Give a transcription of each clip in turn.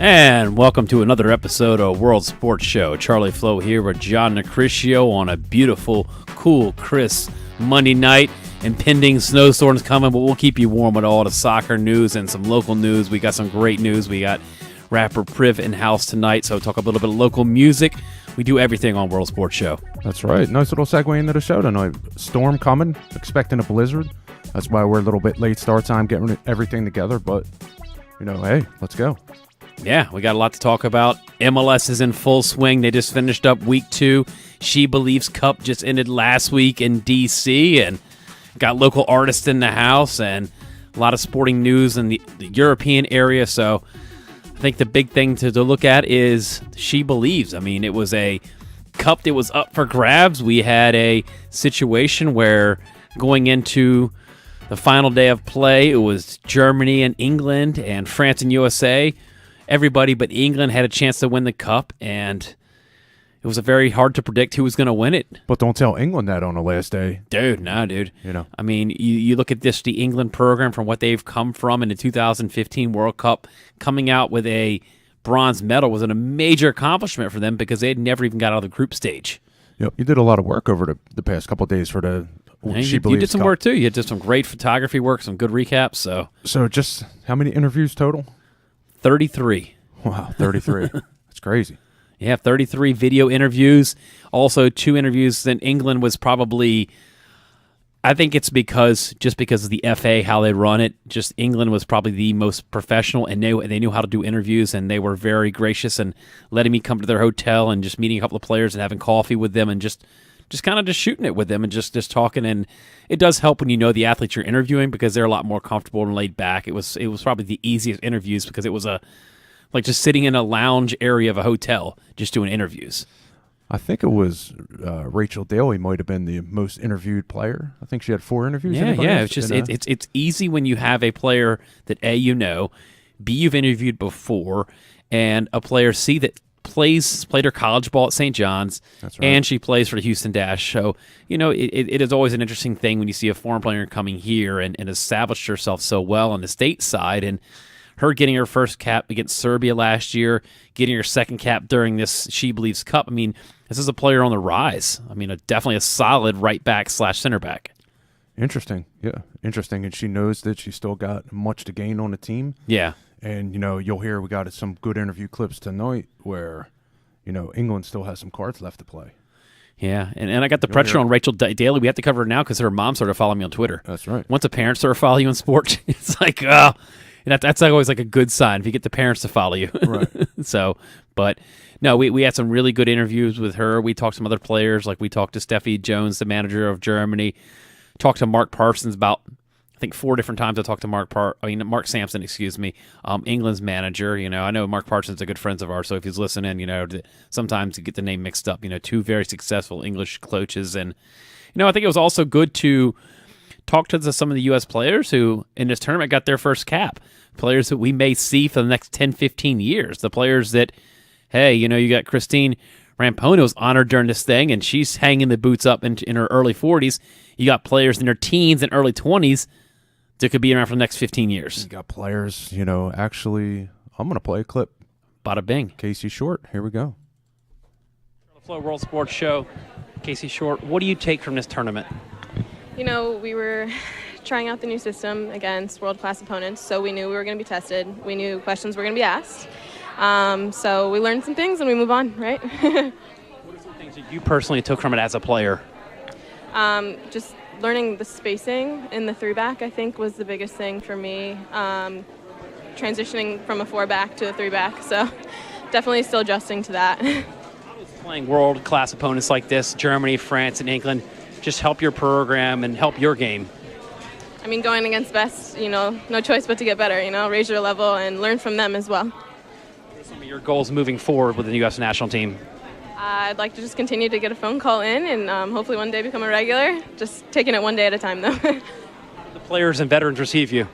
And welcome to another episode of World Sports Show. Charlie Flo here with John Nicricio on a beautiful, cool, crisp Monday night. Impending snowstorms coming, but we'll keep you warm with all the soccer news and some local news. We got some great news. We got rapper Priv in house tonight, so talk a little bit of local music. We do everything on World Sports Show. That's right. Nice little segue into the show tonight. Storm coming, expecting a blizzard. That's why we're a little bit late start time getting everything together, but, hey, let's go. Yeah, we got a lot to talk about. MLS is in full swing. They just finished up week 2. She Believes Cup just ended last week in D.C., and got local artists in the house and a lot of sporting news in the European area. So I think the big thing to look at is She Believes. I mean, it was a cup that was up for grabs. We had a situation where going into the final day of play, it was Germany and England and France and USA. Everybody but England had a chance to win the cup, and it was very hard to predict who was going to win it. But don't tell England that on the last day. Dude, no, dude. I mean, you look at the England program from what they've come from in the 2015 World Cup, coming out with a bronze medal was a major accomplishment for them because they had never even got out of the group stage. Yep, you did a lot of work over the past couple of days for the She Believes You did some Cup. work, too. You did some great photography work, some good recaps. So just how many interviews total? 33. Wow, 33. That's crazy. Yeah, 33 video interviews. Also, 2 interviews. Then England was probably, I think it's because of the FA, how they run it. Just England was probably the most professional, and they knew how to do interviews, and they were very gracious and letting me come to their hotel and just meeting a couple of players and having coffee with them and just kind of just shooting it with them and just talking. And it does help when you know the athletes you're interviewing because they're a lot more comfortable and laid back. It was probably the easiest interviews because it was like just sitting in a lounge area of a hotel, just doing interviews. I think it was Rachel Daly might have been the most interviewed player. I think she had 4 interviews. Yeah. It's just it's easy when you have a player that A, you know, B, you've interviewed before, and a player C that played her college ball at St. John's. That's right. And she plays for the Houston Dash. So, it is always an interesting thing when you see a foreign player coming here and established herself so well on the state side, and her getting her first cap against Serbia last year, getting her second cap during this She Believes Cup. I mean, this is a player on the rise. I mean, definitely a solid right back / center back. Interesting. Yeah, interesting. And she knows that she's still got much to gain on the team. Yeah. And, you'll hear we got some good interview clips tonight where, England still has some cards left to play. Yeah, and I got the pressure on Rachel Daly. We have to cover her now because her mom started following me on Twitter. That's right. Once a parent started following you in sports, it's like, oh, that's always like a good sign if you get the parents to follow you. Right. But no, we had some really good interviews with her. We talked to some other players, like we talked to Steffi Jones, the manager of Germany. Talked to Mark Parsons about, I think 4 different times I talked to Mark Sampson, England's manager. I know Mark Parsons is a good friend of ours, so if he's listening, sometimes you get the name mixed up. 2 very successful English coaches. And, I think it was also good to talk to some of the U.S. players who, in this tournament, got their first cap. Players that we may see for the next 10, 15 years. The players that, hey, you got Christine Rampono's honored during this thing, and she's hanging the boots up in her early 40s. You got players in their teens and early 20s that could be around for the next 15 years. You got players, actually, I'm going to play a clip. Bada bing. Casey Short, here we go. Flow World Sports Show. Casey Short, what do you take from this tournament? We were trying out the new system against world-class opponents, so we knew we were going to be tested. We knew questions were going to be asked. So we learned some things and we move on, right? What are some things that you personally took from it as a player? Just learning the spacing in the 3-back, I think, was the biggest thing for me. Transitioning from a 4-back to a 3-back, so definitely still adjusting to that. How does playing world-class opponents like this, Germany, France, and England, just help your program and help your game? I mean, going against best, no choice but to get better, raise your level and learn from them as well. What are some of your goals moving forward with the U.S. national team? I'd like to just continue to get a phone call in and hopefully one day become a regular. Just taking it one day at a time, though. How did the players and veterans receive you?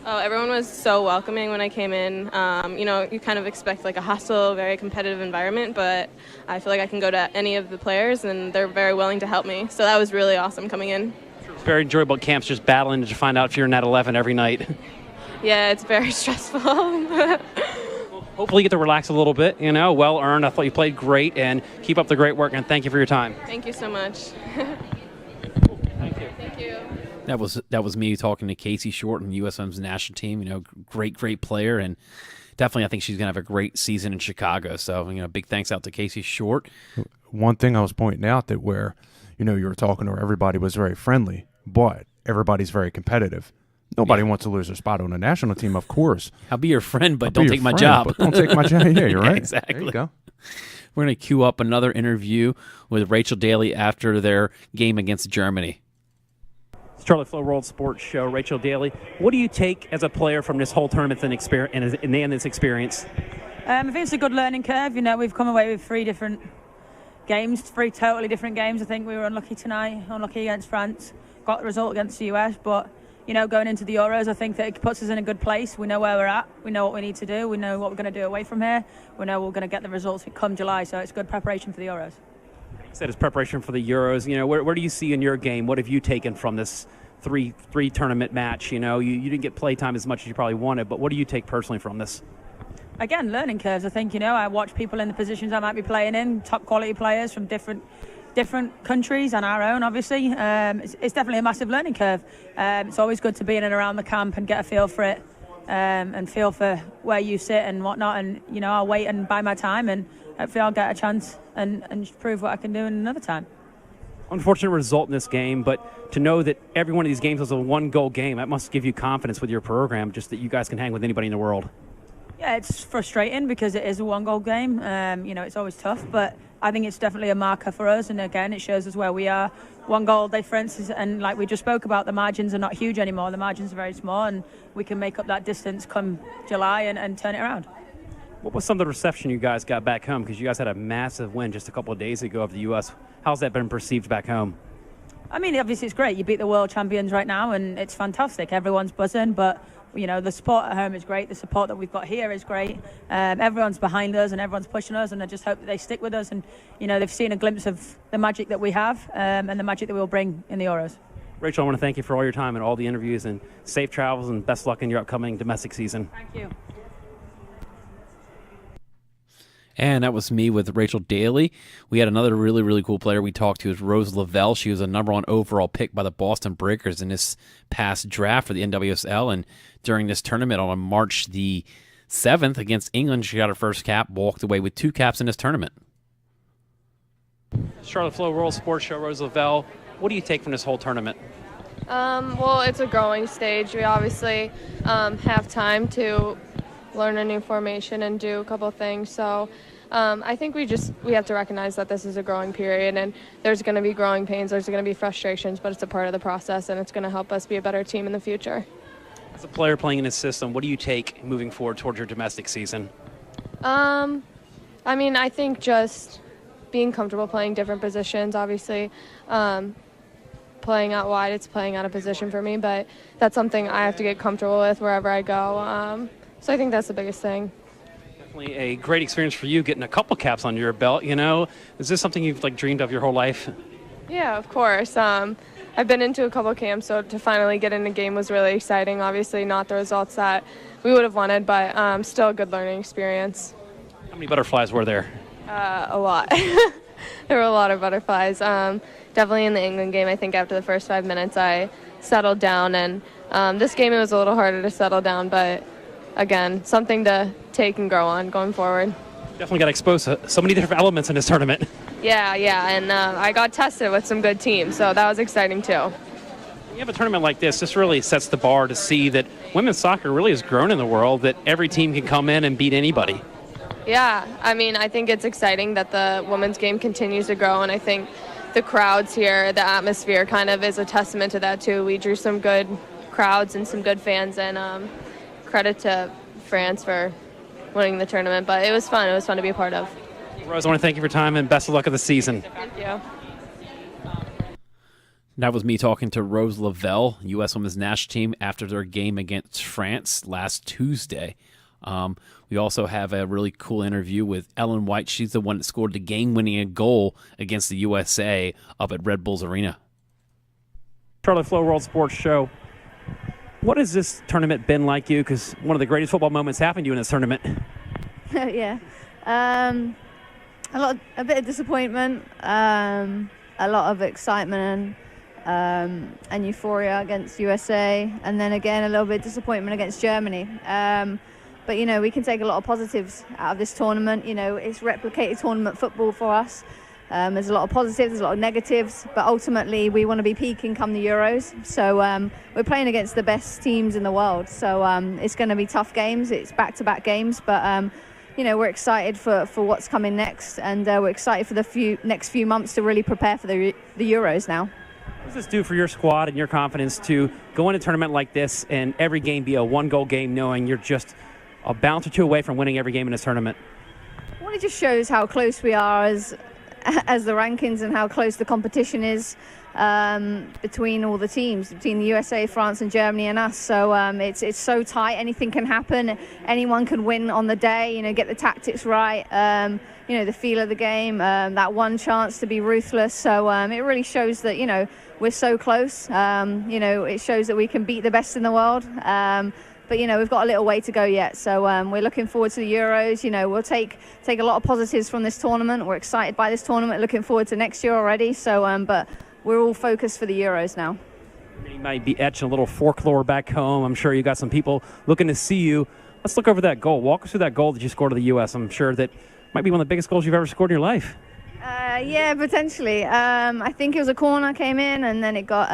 Oh, everyone was so welcoming when I came in. You kind of expect like a hostile, very competitive environment, but I feel like I can go to any of the players and they're very willing to help me. So that was really awesome coming in. It's very enjoyable camps, just battling to find out if you're in that 11 every night. Yeah, it's very stressful. Hopefully you get to relax a little bit, well earned. I thought you played great, and keep up the great work, and thank you for your time. Thank you so much. Thank you. Thank you. That was me talking to Casey Short and the U.S. Women's national team. Great player, and definitely I think she's going to have a great season in Chicago. So, big thanks out to Casey Short. One thing I was pointing out that where, you were talking to her, everybody was very friendly, but everybody's very competitive. Nobody wants to lose their spot on a national team, of course. I'll be your friend, but don't take my job. But don't take my job. Yeah, you're right. Exactly. There you go. We're going to queue up another interview with Rachel Daly after their game against Germany. It's Charlie Flo World Sports Show. Rachel Daly, what do you take as a player from this whole tournament and this experience? I think it's a good learning curve. We've come away with 3 different games, 3 totally different games. I think we were unlucky tonight, unlucky against France, got the result against the US, but going into the Euros, I think that it puts us in a good place. We know where we're at. We know what we need to do. We know what we're going to do away from here. We know we're going to get the results come July, so it's good preparation for the Euros. You said it's preparation for the Euros. Where do you see in your game? What have you taken from this three tournament match? You didn't get play time as much as you probably wanted, but what do you take personally from this? Again, learning curves. I think, I watch people in the positions I might be playing in, top quality players from different countries and our own, obviously. It's definitely a massive learning curve. It's always good to be in and around the camp and get a feel for it and feel for where you sit and whatnot. And, I'll wait and buy my time, and hopefully I'll get a chance and prove what I can do in another time. Unfortunate result in this game, but to know that every one of these games was a 1-goal game, that must give you confidence with your program, just that you guys can hang with anybody in the world. Yeah, it's frustrating because it is a 1-goal game. It's always tough, but I think it's definitely a marker for us, and again, it shows us where we are. 1-goal difference, and like we just spoke about, the margins are not huge anymore. The margins are very small, and we can make up that distance come July and turn it around. What was some of the reception you guys got back home? Because you guys had a massive win just a couple of days ago of the U.S. How's that been perceived back home? I mean, obviously it's great. You beat the world champions right now, and it's fantastic. Everyone's buzzing, but the support at home is great. The support that we've got here is great. Everyone's behind us and everyone's pushing us, and I just hope that they stick with us. And, they've seen a glimpse of the magic that we have and the magic that we'll bring in the Euros. Rachel, I want to thank you for all your time and all the interviews, and safe travels and best luck in your upcoming domestic season. Thank you. And that was me with Rachel Daly. We had another really, really cool player we talked to is Rose Lavelle. She was a #1 overall pick by the Boston Breakers in this past draft for the NWSL. And during this tournament on March the 7th against England, she got her first cap, walked away with 2 caps in this tournament. Charlotte Flo World Sports Show, Rose Lavelle. What do you take from this whole tournament? Well, it's a growing stage. We obviously have time to learn a new formation and do a couple things. So I think we have to recognize that this is a growing period, and there's going to be growing pains, there's going to be frustrations, but it's a part of the process, and it's going to help us be a better team in the future. As a player playing in this system, what do you take moving forward towards your domestic season? I think just being comfortable playing different positions. Obviously, playing out wide, it's playing out of position for me, but that's something I have to get comfortable with wherever I go. So I think that's the biggest thing. Definitely a great experience for you, getting a couple caps under your belt. Is this something you've dreamed of your whole life? Yeah, of course. I've been into a couple camps, so to finally get in a game was really exciting. Obviously, not the results that we would have wanted, but still a good learning experience. How many butterflies were there? A lot. There were a lot of butterflies. Definitely in the England game, I think after the first 5 minutes, I settled down, and this game it was a little harder to settle down, but again, something to take and grow on going forward. Definitely got exposed to so many different elements in this tournament. Yeah, and I got tested with some good teams, so that was exciting too. When you have a tournament like this really sets the bar to see that women's soccer really has grown in the world, that every team can come in and beat anybody. Yeah, I think it's exciting that the women's game continues to grow, and I think the crowds here, the atmosphere kind of is a testament to that too. We drew some good crowds and some good fans, and credit to France for winning the tournament, but it was fun. It was fun to be a part of. Rose, I want to thank you for your time and best of luck of the season. Thank you. That was me talking to Rose Lavelle, U.S. Women's National Team, after their game against France last Tuesday. We also have a really cool interview with Ellen White. She's the one that scored the game-winning goal against the USA up at Red Bulls Arena. Charlie Flo World Sports Show. What has this tournament been like you? Because one of the greatest football moments happened to you in this tournament. Yeah. A bit of disappointment, a lot of excitement and euphoria against USA, and then again a little bit of disappointment against Germany. But, you know, we can take a lot of positives out of this tournament. You know, it's replicated tournament football for us. There's a lot of positives, there's a lot of negatives, but ultimately we want to be peaking come the Euros. So we're playing against the best teams in the world. So it's going to be tough games. It's back-to-back games, but you know, we're excited for what's coming next, and we're excited for the next few months to really prepare for the Euros now. What does this do for your squad and your confidence to go into a tournament like this and every game be a one-goal game, knowing you're just a bounce or two away from winning every game in this tournament? Well, it just shows how close we are as the rankings and how close the competition is between all the teams, between the USA, France and Germany and us. So it's so tight, anything can happen, anyone can win on the day, you know, get the tactics right, you know, the feel of the game, that one chance to be ruthless. So it really shows that, you know, we're so close. You know, it shows that we can beat the best in the world. But, you know, we've got a little way to go yet. So we're looking forward to the Euros. You know, we'll take a lot of positives from this tournament. We're excited by this tournament, looking forward to next year already. So, but we're all focused for the Euros now. You might be etching a little folklore back home. I'm sure you got some people looking to see you. Let's look over that goal. Walk us through that goal that you scored to the U.S. I'm sure that might be one of the biggest goals you've ever scored in your life. Yeah, potentially. I think it was a corner, came in, and then it got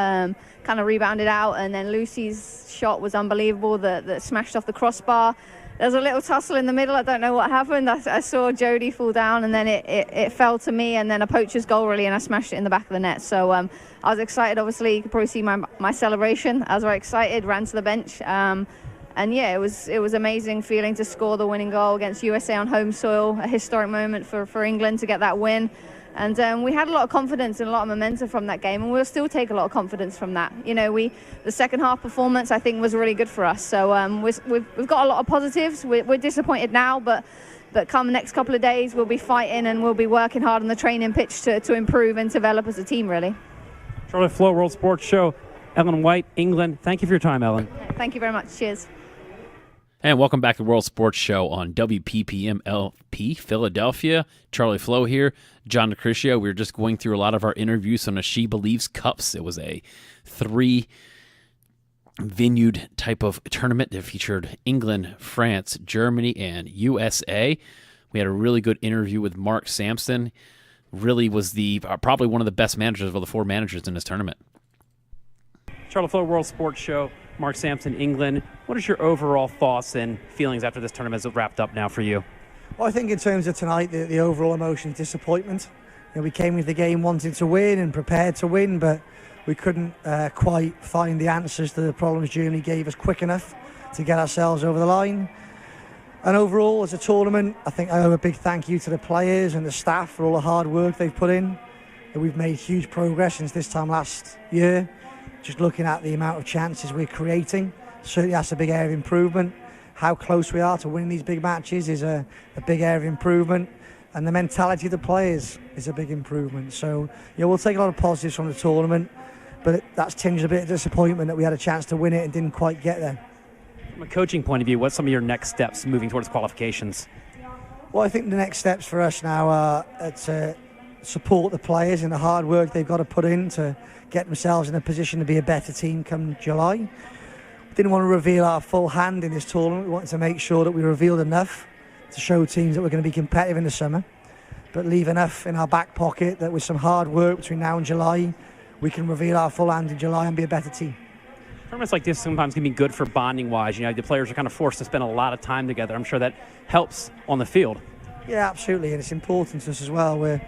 kind of rebounded out, and then Lucy's shot was unbelievable that smashed off the crossbar. There was a little tussle in the middle. I don't know what happened. I saw Jodie fall down, and then it fell to me, and then a poacher's goal, really, and I smashed it in the back of the net. So I was excited, obviously. You could probably see my celebration. I was very excited, ran to the bench. And yeah, it was amazing feeling to score the winning goal against USA on home soil, a historic moment for England to get that win. And we had a lot of confidence and a lot of momentum from that game, and we'll still take a lot of confidence from that. You know, the second half performance, I think, was really good for us. So we've got a lot of positives. We're disappointed now, but come the next couple of days, we'll be fighting and we'll be working hard on the training pitch to improve and develop as a team, really. Charlotte Flo, World Sports Show. Ellen White, England. Thank you for your time, Ellen. Thank you very much. Cheers. And welcome back to World Sports Show on WPPMLP Philadelphia. Charlie Flo here, John DeCriscio. We were just going through a lot of our interviews on the She Believes Cups. It was a 3-venue type of tournament that featured England, France, Germany, and USA. We had a really good interview with Mark Sampson. Really was probably one of the best managers of the 4 managers in this tournament. Charlotte Flo, World Sports Show. Mark Sampson, England. What is your overall thoughts and feelings after this tournament is wrapped up now for you? Well, I think in terms of tonight, the overall emotion is disappointment. You know, we came into the game wanting to win and prepared to win, but we couldn't quite find the answers to the problems Germany gave us quick enough to get ourselves over the line. And overall, as a tournament, I think I owe a big thank you to the players and the staff for all the hard work they've put in. We've made huge progress since this time last year. Just looking at the amount of chances we're creating, certainly that's a big area of improvement. How close we are to winning these big matches is a big area of improvement. And the mentality of the players is a big improvement. So, yeah, we'll take a lot of positives from the tournament, but that's tinged a bit of disappointment that we had a chance to win it and didn't quite get there. From a coaching point of view, what's some of your next steps moving towards qualifications? Well, I think the next steps for us now are to support the players in the hard work they've got to put in to get themselves in a position to be a better team come July. We didn't want to reveal our full hand in this tournament. We wanted to make sure that we revealed enough to show teams that we're going to be competitive in the summer, but leave enough in our back pocket that with some hard work between now and July, we can reveal our full hand in July and be a better team. Tournaments like this sometimes can be good for bonding-wise. You know, the players are kind of forced to spend a lot of time together. I'm sure that helps on the field. Yeah, absolutely, and it's important to us as well.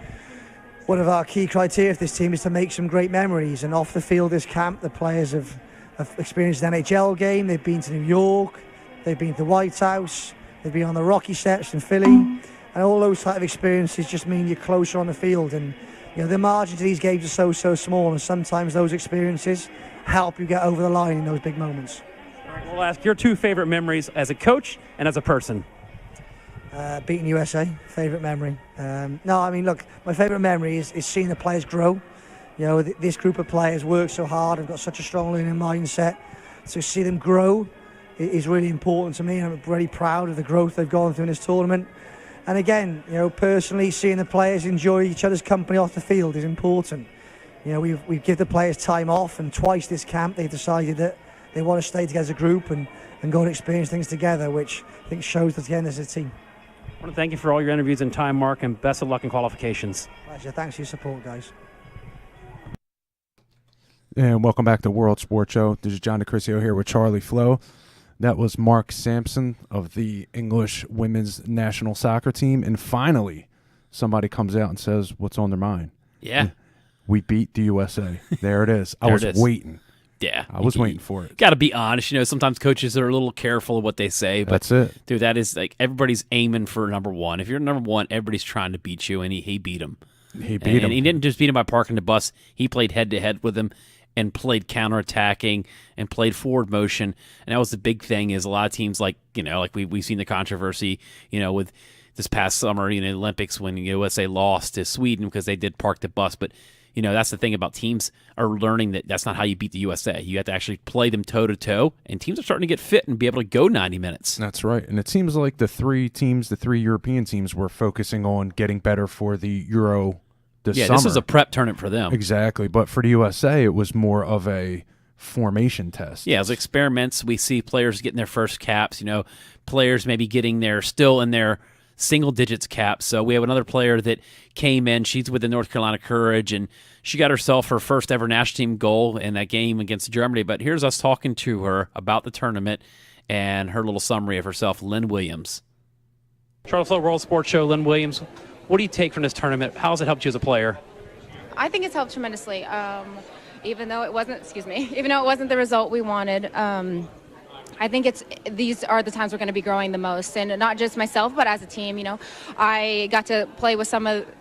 One of our key criteria for this team is to make some great memories, and off the field this camp, the players have experienced an NHL game, they've been to New York, they've been to the White House, they've been on the Rocky steps in Philly, and all those type of experiences just mean you're closer on the field. And you know, the margins of these games are so small, and sometimes those experiences help you get over the line in those big moments. All right, we'll ask your 2 favorite memories as a coach and as a person. Beating USA, favourite memory. No, I mean, look, my favourite memory is seeing the players grow. You know, this group of players work so hard, have got such a strong learning mindset. So see them grow is really important to me. I'm very proud of the growth they've gone through in this tournament. And again, personally, seeing the players enjoy each other's company off the field is important. We give the players time off, and twice this camp they've decided that they want to stay together as a group and go and experience things together, which I think shows that again as a team. I want to thank you for all your interviews and time, Mark, and best of luck in qualifications. Pleasure. Thanks for your support, guys. And welcome back to World Sports Show. This is John DeCrisio here with Charlie Flo. That was Mark Sampson of the English women's national soccer team. And finally, somebody comes out and says what's on their mind. Yeah. We beat the USA. There it is. I was waiting. Yeah. I was waiting for it. Got to be honest. Sometimes coaches are a little careful of what they say. But that's it. Dude, that is like everybody's aiming for number one. If you're number one, everybody's trying to beat you, and he beat him. He beat him. And he didn't just beat him by parking the bus. He played head-to-head with him and played counterattacking and played forward motion. And that was the big thing is a lot of teams like we've seen the controversy, with this past summer, the Olympics when USA lost to Sweden because they did park the bus. But, that's the thing about teams are learning that that's not how you beat the USA. You have to actually play them toe-to-toe, and teams are starting to get fit and be able to go 90 minutes. That's right. And it seems like the three European teams were focusing on getting better for the Euro this summer. This was a prep tournament for them. Exactly. But for the USA, it was more of a formation test. Yeah, as experiments, we see players getting their first caps, players maybe getting still in their single digits caps. So we have another player that came in. She's with the North Carolina Courage, and she got herself her first ever national team goal in that game against Germany. But here's us talking to her about the tournament and her little summary of herself, Lynn Williams. Charlie Flo, World Sports Show, Lynn Williams. What do you take from this tournament? How has it helped you as a player? I think it's helped tremendously. Even though it wasn't the result we wanted, I think these are the times we're going to be growing the most, and not just myself, but as a team. I got to play with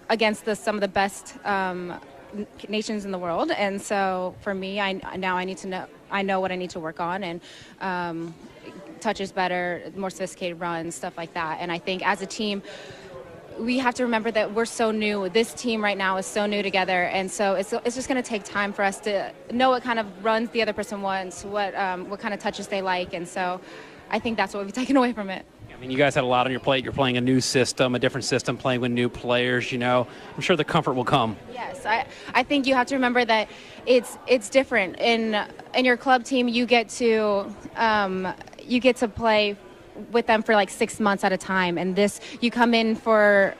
against some of the best nations in the world, and so for me, I know what I need to work on, and touches better, more sophisticated runs, stuff like that. And I think as a team, we have to remember that we're so new. This team right now is so new together, and so it's just going to take time for us to know what kind of runs the other person wants, what kind of touches they like, and so I think that's what we've taken away from it. I mean, you guys had a lot on your plate. You're playing a new system, a different system, playing with new players. I'm sure the comfort will come. Yes, I think you have to remember that it's different. In your club team, you get to play with them for like 6 months at a time, and this you come in for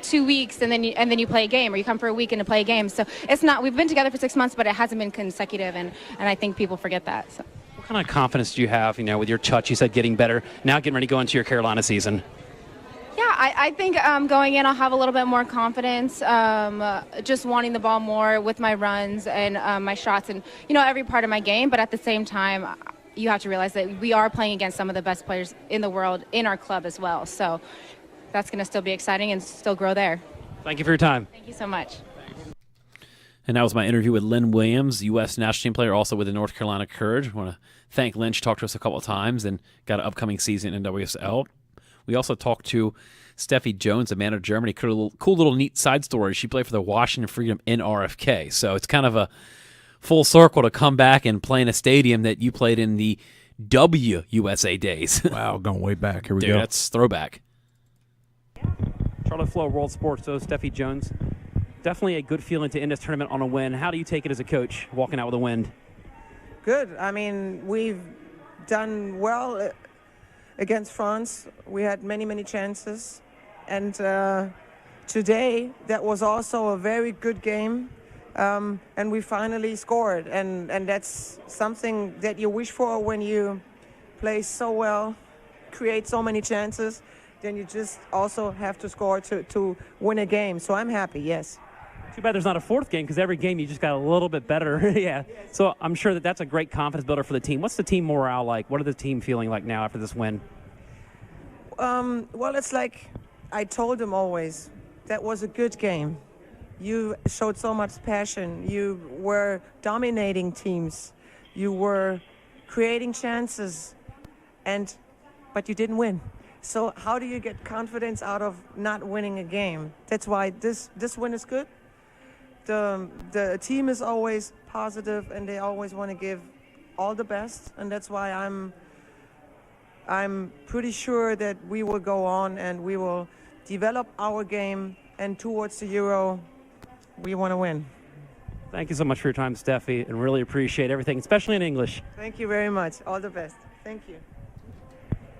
2 weeks and then you play a game, or you come for a week and to play a game. So it's not, we've been together for 6 months, but it hasn't been consecutive, and I think people forget that. So what kind of confidence do you have, with your touch? You said getting better, now getting ready to go into your Carolina season. Yeah, I think going in I'll have a little bit more confidence, just wanting the ball more with my runs and my shots and every part of my game, but at the same time you have to realize that we are playing against some of the best players in the world in our club as well. So that's going to still be exciting and still grow there. Thank you for your time. Thank you so much. And that was my interview with Lynn Williams, U.S. national team player, also with the North Carolina Courage. I want to thank Lynn. She talked to us a couple of times and got an upcoming season in WSL. We also talked to Steffi Jones, the manager of Germany. Cool little neat side story. She played for the Washington Freedom in RFK. So it's kind of a full circle to come back and play in a stadium that you played in the WUSA days. Wow, going way back. Here we Dude, go. That's throwback. Charlie Flo, World Sports, so Steffi Jones. Definitely a good feeling to end this tournament on a win. How do you take it as a coach, walking out with a win? Good. I mean, we've done well against France. We had many chances. And today, that was also a very good game. And we finally scored. And that's something that you wish for when you play so well, create so many chances. Then you just also have to score to win a game. So I'm happy, yes. Too bad there's not a fourth game, because every game you just got a little bit better. Yeah. So I'm sure that's a great confidence builder for the team. What's the team morale like? What are the team feeling like now after this win? Well, it's like I told them always, that was a good game. You showed so much passion. You were dominating teams. You were creating chances, but you didn't win. So how do you get confidence out of not winning a game? That's why this win is good. The team is always positive, and they always want to give all the best, and that's why I'm I'm pretty sure that we will go on and we will develop our game, and towards the Euro, we want to win. Thank you so much for your time, Steffi, and really appreciate everything, especially in English. Thank you very much. All the best. Thank you.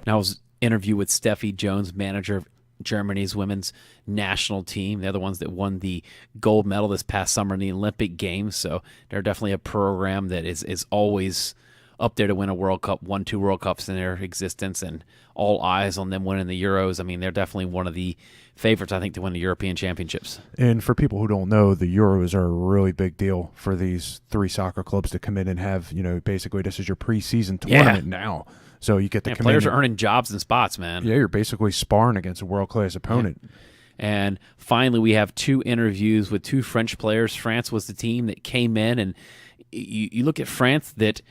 Now, was interview with Steffi Jones, manager of Germany's women's national team. They're the ones that won the gold medal this past summer in the Olympic Games. So they're definitely a program that is always up there to win a World Cup, won 2 World Cups in their existence, and all eyes on them winning the Euros. I mean, they're definitely one of the favorites, I think, to win the European Championships. And for people who don't know, the Euros are a really big deal for these 3 soccer clubs to come in and have, basically this is your preseason tournament now. So you get the players are earning jobs and spots, man. Yeah, you're basically sparring against a world-class opponent. Yeah. And finally, we have 2 interviews with 2 French players. France was the team that came in, and you look at France, that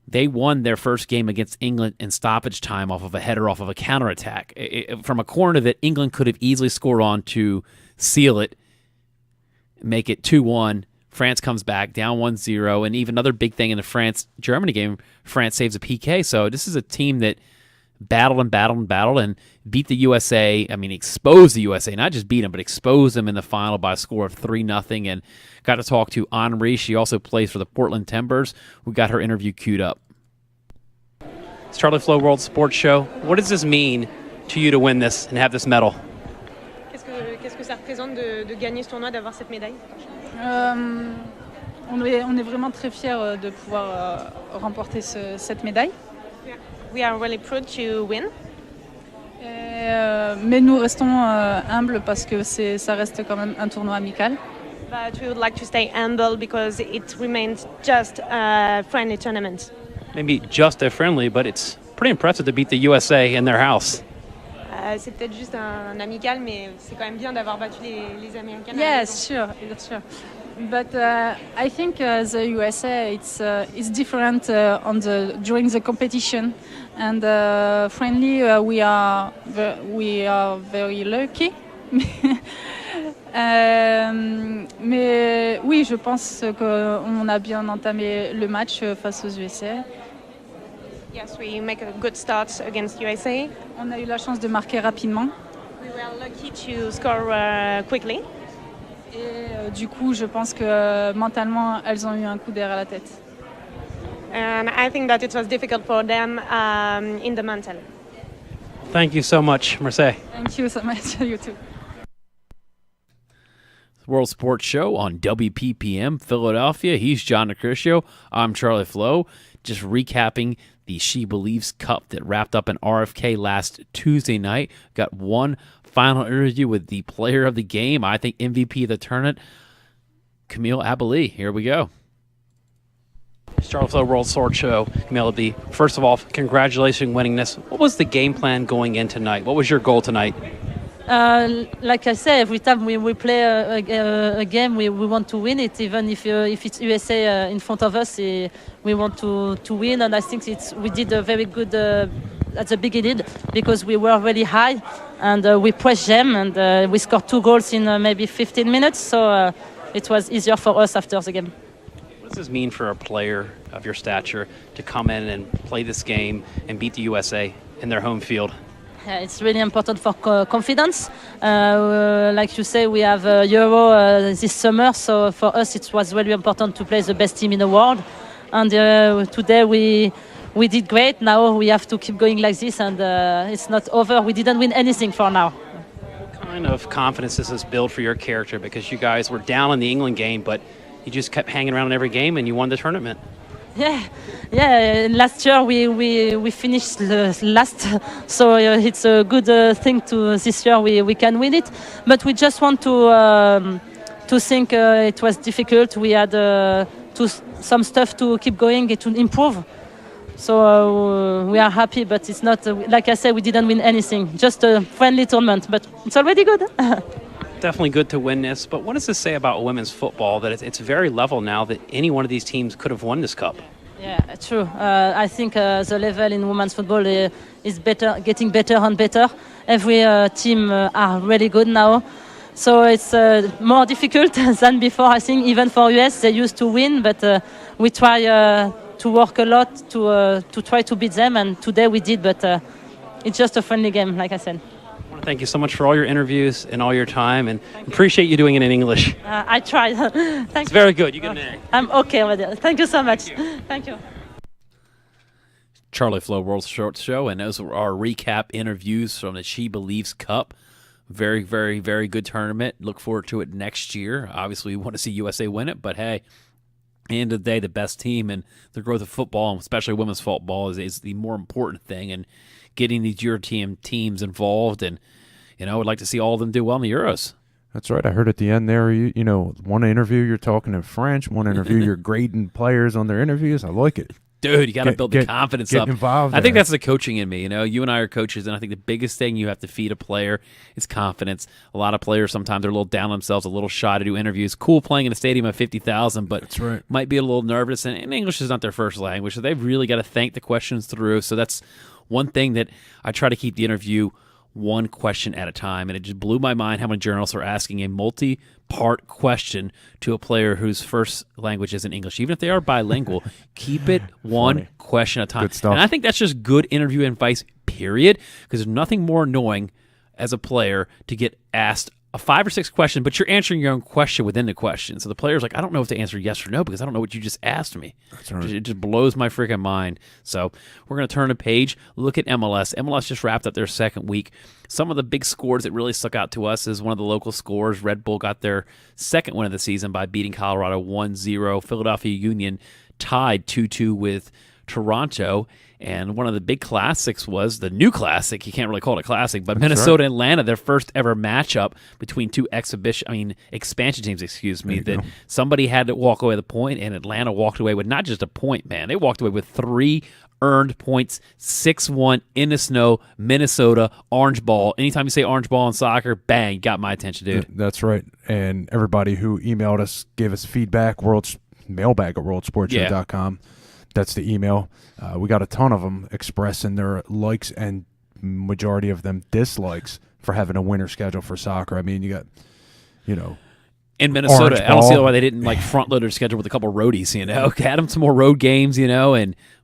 they won their first game against England in stoppage time off of a header, off of a counterattack. From a corner that England could have easily scored on to seal it, make it 2-1. France comes back down 1-0, and even another big thing in the France-Germany game, France saves a PK. So this is a team that battled and beat the USA. I mean, exposed the USA, not just beat them, but exposed them in the final by a score of 3-0. And got to talk to Henri. She also plays for the Portland Timbers. We got her interview queued up. It's Charlie Flo World Sports Show. What does this mean to you to win this and have this medal? Qu'est-ce que ça représente de gagner ce tournoi, d'avoir cette médaille? On est vraiment très fiers de pouvoir remporter cette médaille. We are really proud to win. Mais nous restons humbles parce que ça reste quand même un tournoi amical. But we would like to stay humble because it remains just a friendly tournament. Maybe just a friendly, but it's pretty impressive to beat the USA in their house. C'est peut-être juste un amical, mais c'est quand même bien d'avoir battu les Américains. Yes, sure. But I think the USA it's different during the competition, and friendly we are very lucky. Mais oui, je pense qu'on a bien entamé le match face aux USA. Yes, we make a good start against USA. On a eu la chance de marquer rapidement. We were lucky to score quickly. Et du coup, je pense que mentalement, elles ont eu un coup d'air à la tête. And I think that it was difficult for them in the mental. Thank you so much, Marseille. Thank you so much. You too. World Sports Show on WPPM Philadelphia. He's John DeCriscio. I'm Charlie Flo. Just recapping the She Believes Cup that wrapped up in RFK last Tuesday night. Got one final interview with the player of the game, I think MVP of the tournament, Camille Abeli. Here we go. Charlie Flo World Sports Show. Camille Abeli, first of all, congratulations on winning this. What was the game plan going in tonight? What was your goal tonight? Like I say, every time we play a game, we want to win it, even if it's USA in front of us. We want to win, and I think we did a very good at the beginning because we were really high, and we pressed them, and we scored 2 goals in maybe 15 minutes, so it was easier for us after the game. What does this mean for a player of your stature to come in and play this game and beat the USA in their home field? It's really important for confidence. Like you say, we have Euro this summer, so for us it was really important to play the best team in the world. And today we did great. Now we have to keep going like this, and it's not over. We didn't win anything for now. What kind of confidence does this build for your character? Because you guys were down in the England game, but you just kept hanging around in every game, and you won the tournament. Yeah. Last year we finished last, so it's a good thing to this year we can win it. But we just want to think it was difficult. We had some stuff to keep going, to improve. So we are happy, but it's not like I said, we didn't win anything. Just a friendly tournament, but it's already good. Definitely good to win this, but what does this say about women's football, that it's very level now, that any one of these teams could have won this cup? Yeah, true. I think the level in women's football is getting better and better. Every team are really good now. So it's more difficult than before, I think. Even for US, they used to win, but we try work a lot to try to beat them, and today we did, but it's just a friendly game, like I said. I want to thank you so much for all your interviews and all your time, and appreciate you doing it in English. I tried. Thank It's very good. You get an A. I'm okay with it. Thank you so much. Thank you. Charlie Flo, World Short Show, and those were our recap interviews from the She Believes Cup. Very, very, very good tournament. Look forward to it next year. Obviously, we want to see USA win it, but hey, at the end of the day, the best team and the growth of football, and especially women's football, is the more important thing. And getting these European teams involved, and I'd like to see all of them do well in the Euros. That's right. I heard at the end there, one interview you're talking in French, one interview you're grading players on their interviews. I like it. Dude, you got to build the confidence up. Involved I think there. that's the coaching in me. You and I are coaches, and I think the biggest thing you have to feed a player is confidence. A lot of players sometimes are a little down on themselves, a little shy to do interviews. Cool playing in a stadium of 50,000, but that's right. Might be a little nervous, and English is not their first language, so they've really got to think the questions through. So that's one thing that I try to keep the interview one question at a time, and it just blew my mind how many journalists are asking a multi-part question to a player whose first language isn't English. Even if they are bilingual, keep it one question at a time. Good stuff. And I think that's just good interview advice, period, because there's nothing more annoying as a player to get asked a 5 or 6 question, but you're answering your own question within the question. So the player's like, I don't know if to answer yes or no because I don't know what you just asked me. That's right. It just blows my freaking mind. So we're going to turn a page, look at MLS. MLS just wrapped up their second week. Some of the big scores that really stuck out to us is one of the local scores. Red Bull got their second win of the season by beating Colorado 1-0. Philadelphia Union tied 2-2 with Toronto. And one of the big classics was the new classic. You can't really call it a classic, but Minnesota and Atlanta, their first ever matchup between two expansion teams, that somebody had to walk away with a point, and Atlanta walked away with not just a point, man. They walked away with 3 earned points, 6-1 in the snow, Minnesota, orange ball. Anytime you say orange ball in soccer, bang, got my attention, dude. That's right. And everybody who emailed us, gave us feedback, mailbag at worldsportshow.com. That's the email. We got a ton of them expressing their likes and majority of them dislikes for having a winter schedule for soccer. I mean, you got, in Minnesota, I don't see why they didn't front load their schedule with a couple roadies. Had them some more road games.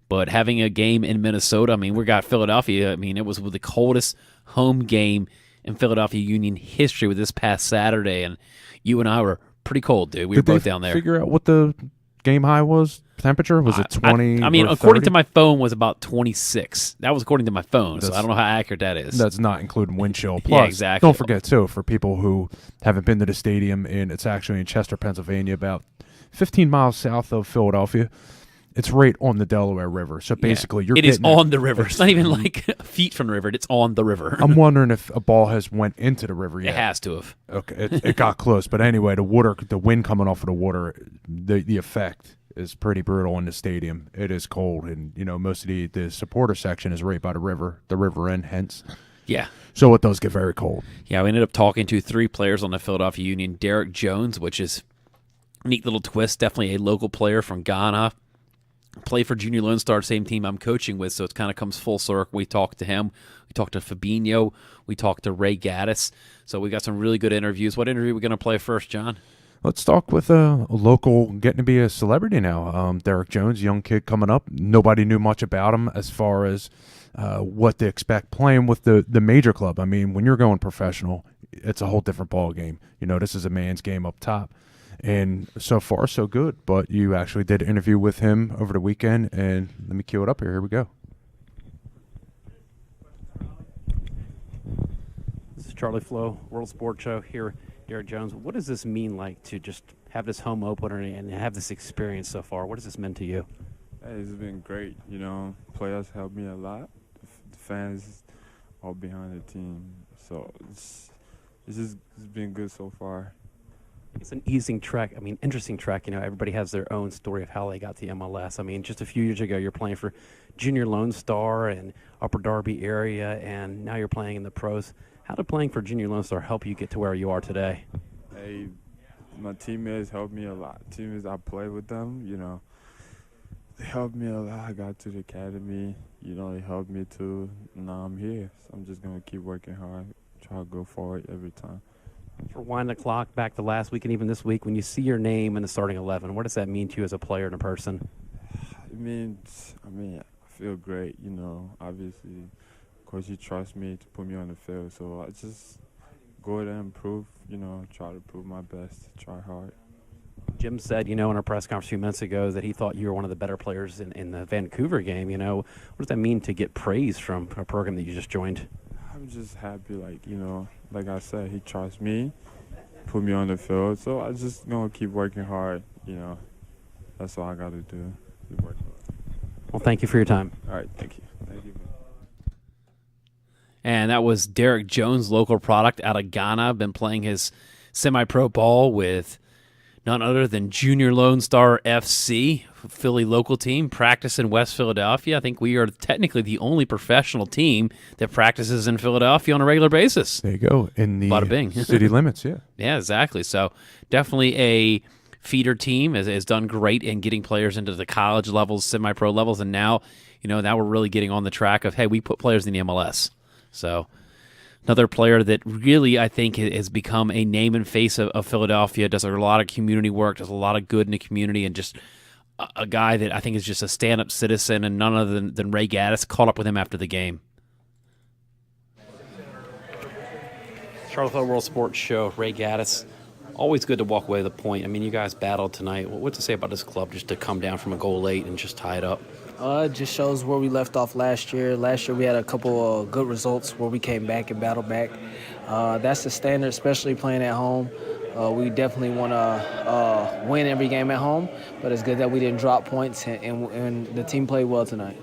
But having a game in Minnesota, we got Philadelphia. It was the coldest home game in Philadelphia Union history with this past Saturday, and you and I were pretty cold, dude. We were both down there. Figure out what the game high was? Temperature? Was it 20? According to my phone, was about 26. That was according to my phone, so I don't know how accurate that is. That's not including wind chill. Plus, yeah, exactly. Don't forget, too, for people who haven't been to the stadium, it's actually in Chester, Pennsylvania, about 15 miles south of Philadelphia. It's right on the Delaware River. So basically, it is on the river. It's not even feet from the river. It's on the river. I'm wondering if a ball has went into the river yet. It has to have. Okay, it got close. But anyway, the wind coming off of the water, the effect is pretty brutal in the stadium. It is cold, and most of the supporter section is right by the river end, hence. Yeah. So it does get very cold. Yeah, we ended up talking to 3 players on the Philadelphia Union. Derek Jones, which is a neat little twist, definitely a local player from Ghana. Play for Junior Lone Star, same team I'm coaching with, so it kind of comes full circle. We talked to him. We talked to Fabinho. We talked to Ray Gaddis. So we got some really good interviews. What interview are we going to play first, John? Let's talk with a local getting to be a celebrity now. Derek Jones, young kid coming up. Nobody knew much about him as far as what to expect playing with the major club. When you're going professional, it's a whole different ball game. This is a man's game up top. And so far, so good. But you actually did an interview with him over the weekend, and let me cue it up here. Here we go. This is Charlie Flo, World Sports Show here. Derek Jones, what does this mean to just have this home opener and have this experience so far? What has this meant to you? It's been great. Players helped me a lot. The fans all behind the team. So it's been good so far. It's an interesting track. Everybody has their own story of how they got to MLS. Just a few years ago, you're playing for Junior Lone Star and Upper Darby area, and now you're playing in the pros. How did playing for Junior Lone Star help you get to where you are today? Hey, my teammates helped me a lot. Teammates, I play with them, they helped me a lot. I got to the academy, they helped me too. Now I'm here, so I'm just going to keep working hard, try to go forward every time. Rewind the clock back to last week and even this week. When you see your name in the starting 11, what does that mean to you as a player and a person? It I feel great, you know. Obviously, coach, he trusts me to put me on the field, so I just go there and prove, you know, try to prove my best, try hard. Jim said, in our press conference a few minutes ago that he thought you were one of the better players in the Vancouver game. What does that mean to get praise from a program that you just joined? I'm just happy, like I said, he trusts me, put me on the field, so I just gonna keep working hard, That's all I got to do, keep working hard. Well, thank you for your time. All right, thank you. Thank you. And that was Derek Jones, local product out of Ghana. Been playing his semi-pro ball with none other than Junior Lone Star FC, Philly local team, practice in West Philadelphia. I think we are technically the only professional team that practices in Philadelphia on a regular basis. There you go. In the Bada bing. city limits, yeah. Yeah, exactly. So definitely a feeder team has done great in getting players into the college levels, semi-pro levels, and now, now we're really getting on the track of, hey, we put players in the MLS. So another player that really, I think, has become a name and face of Philadelphia, does a lot of community work, does a lot of good in the community, and just a guy that I think is just a stand-up citizen, and none other than Ray Gaddis. Caught up with him after the game. Charlotte World Sports Show, Ray Gaddis. Always good to walk away with a point. I mean, you guys battled tonight. What to say about this club just to come down from a goal late and just tie it up? It just shows where we left off last year. Last year we had a couple of good results where we came back and battled back. That's the standard, especially playing at home. We definitely want to win every game at home, but it's good that we didn't drop points and the team played well tonight.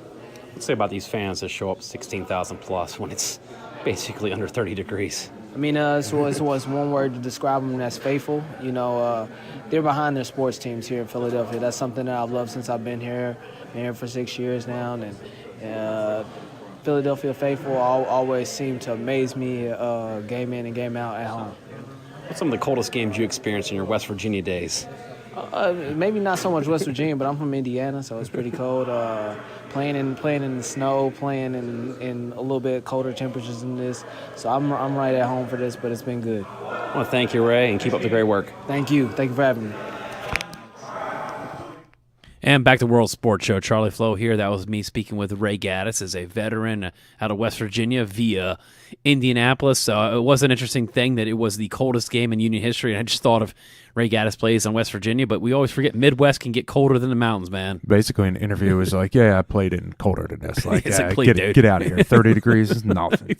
Let's say about these fans that show up 16,000 plus when it's basically under 30 degrees. I mean, it was one word to describe them as faithful. They're behind their sports teams here in Philadelphia. That's something that I've loved since I've been here. Been here for 6 years now, and Philadelphia faithful always seem to amaze me game in and game out at home. What's some of the coldest games you experienced in your West Virginia days? Maybe not so much West Virginia, but I'm from Indiana, so it's pretty cold. Playing in the snow, playing in a little bit colder temperatures than this. So I'm right at home for this, but it's been good. I want to thank you, Ray, and keep up the great work. Thank you. Thank you for having me. And back to World Sports Show. Charlie Flo here. That was me speaking with Ray Gaddis as a veteran out of West Virginia via Indianapolis. So it was an interesting thing that it was the coldest game in Union history. And I just thought of Ray Gaddis plays on West Virginia, but we always forget Midwest can get colder than the mountains, man. Basically, an interview was like, yeah, I played in colder than this. Like, it's like, get out of here. 30 degrees is nothing.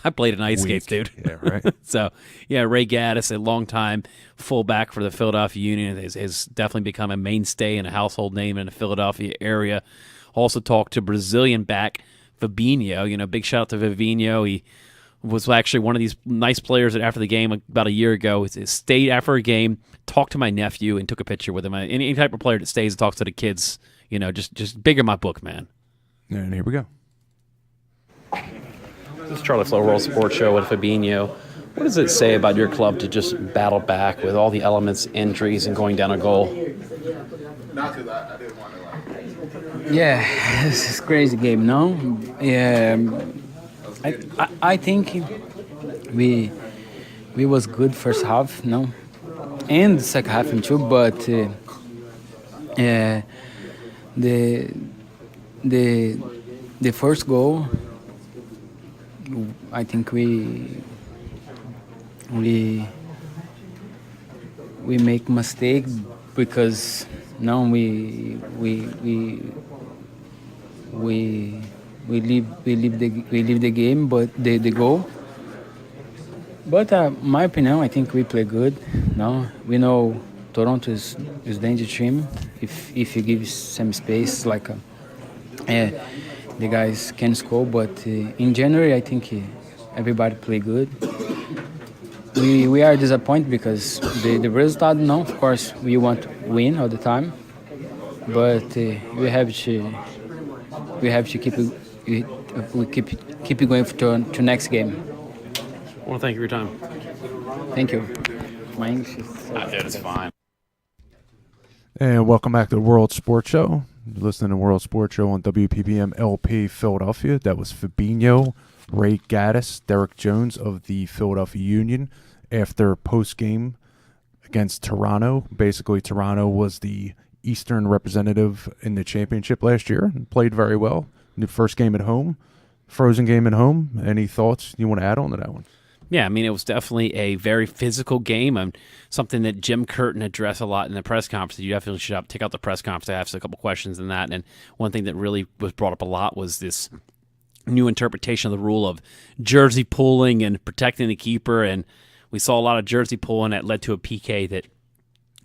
I played in ice skates, dude. Yeah, right. So, yeah, Ray Gaddis, a longtime fullback for the Philadelphia Union, has definitely become a mainstay and a household name in the Philadelphia area. Also talked to Brazilian back Fabinho. Big shout out to Fabinho. He was actually one of these nice players that after the game about a year ago, stayed after a game, talked to my nephew, and took a picture with him. Any type of player that stays and talks to the kids, just bigger my book, man. And here we go. This is Charlie Flo, World Sports Show with Fabinho. What does it say about your club to just battle back with all the elements, injuries, and going down a goal? Yeah, this is a crazy game, no? Yeah, I think we was good first half, no, and the second half too. But the first goal, I think we make mistake because no, we leave the game, but the goal. But my opinion, I think we play good. No, we know Toronto is danger team. If you give some space, the guys can score. But in January, I think everybody play good. We are disappointed because the result. No, of course we want to win all the time, but we have to keep it going to next game. I want to thank you for your time. Thank you. My English is it's fine. And welcome back to the World Sports Show. You're listening to World Sports Show on WPPM LP Philadelphia. That was Fabinho, Ray Gaddis, Derek Jones of the Philadelphia Union after post-game against Toronto. Basically, Toronto was the Eastern representative in the championship last year and played very well. The first game at home, frozen game at home. Any thoughts you want to add on to that one? Yeah, I mean, it was definitely a very physical game, and something that Jim Curtin addressed a lot in the press conference. You definitely should take out the press conference. I asked a couple questions in that, and one thing that really was brought up a lot was this new interpretation of the rule of jersey pulling and protecting the keeper, and we saw a lot of jersey pulling that led to a PK that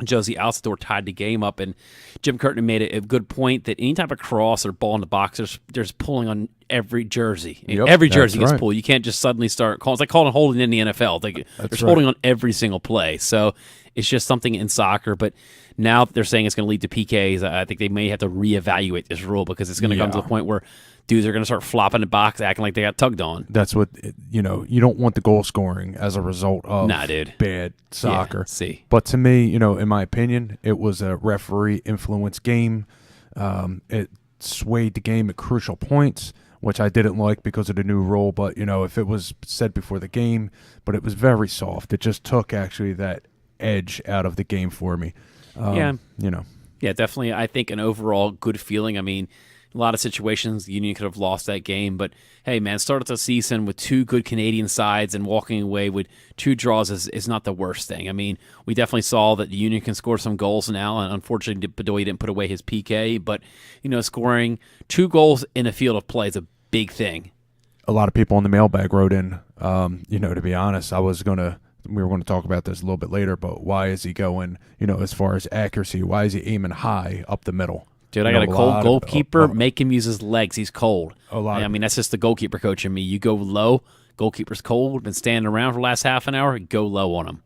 Josie Altidore tied the game up, and Jim Curtin made a good point that any type of cross or ball in the box, there's pulling on every jersey. Yep, every jersey gets right. pulled. You can't just suddenly start calling. It's like calling holding in the NFL. There's right. holding on every single play. So it's just something in soccer. But now they're saying it's going to lead to PKs. I think they may have to reevaluate this rule because it's going to come to the point where dudes are going to start flopping the box, acting like they got tugged on. That's what, you don't want the goal scoring as a result of bad soccer. Yeah, see. But to me, in my opinion, it was a referee influence game. It swayed the game at crucial points, which I didn't like because of the new rule. But, if it was said before the game, but it was very soft. It just took actually that edge out of the game for me. Yeah, definitely. I think an overall good feeling. I mean, a lot of situations the Union could have lost that game, but hey, man, started the season with two good Canadian sides and walking away with 2 draws is not the worst thing. I mean, we definitely saw that the Union can score some goals now, and unfortunately, Bedoya didn't put away his PK, but scoring 2 goals in a field of play is a big thing. A lot of people in the mailbag wrote in. To be honest, we were going to talk about this a little bit later, but why is he going? As far as accuracy, why is he aiming high up the middle? Dude, I got a cold goalkeeper. Make him use his legs. He's cold. That's just the goalkeeper coach in me. You go low, goalkeeper's cold, been standing around for the last half an hour, go low on him.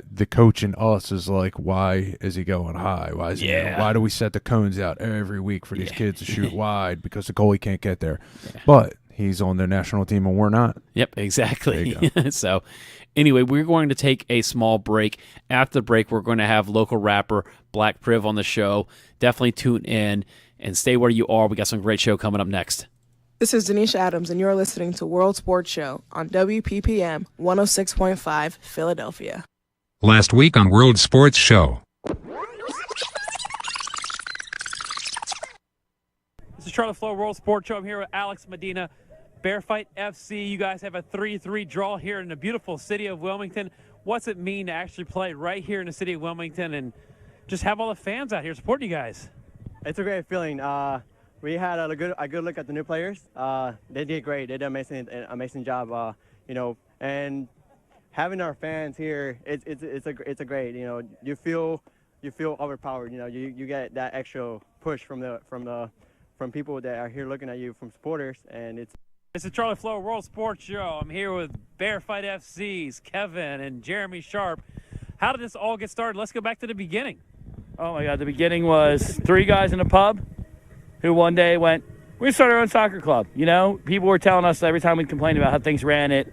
The coach in us is like, why is he going high? Why is why do we set the cones out every week for these kids to shoot wide because the goalie can't get there? Yeah. But he's on the national team and we're not. Yep, exactly. So anyway, we're going to take a small break. After the break, we're going to have local rapper Black Priv on the show. Definitely tune in and stay where you are. We got some great show coming up next. This is Denise Adams, and you're listening to World Sports Show on WPPM 106.5 Philadelphia. Last week on World Sports Show. This is Charlie Flo, World Sports Show. I'm here with Alex Medina, Bear Fight FC. You guys have a 3-3 draw here in the beautiful city of Wilmington. What's it mean to actually play right here in the city of Wilmington and just have all the fans out here supporting you guys? It's a great feeling. We had a good look at the new players. They did great. They did an amazing job. And having our fans here, it's a great. You feel overpowered. You get that extra push from people that are here looking at you, from supporters, and it's. This is Charlie Flo, World Sports Show. I'm here with Bear Fight FC's Kevin and Jeremy Sharp. How did this all get started? Let's go back to the beginning. Oh my God, the beginning was 3 guys in a pub who one day went, we start our own soccer club. People were telling us every time we complained about how things ran at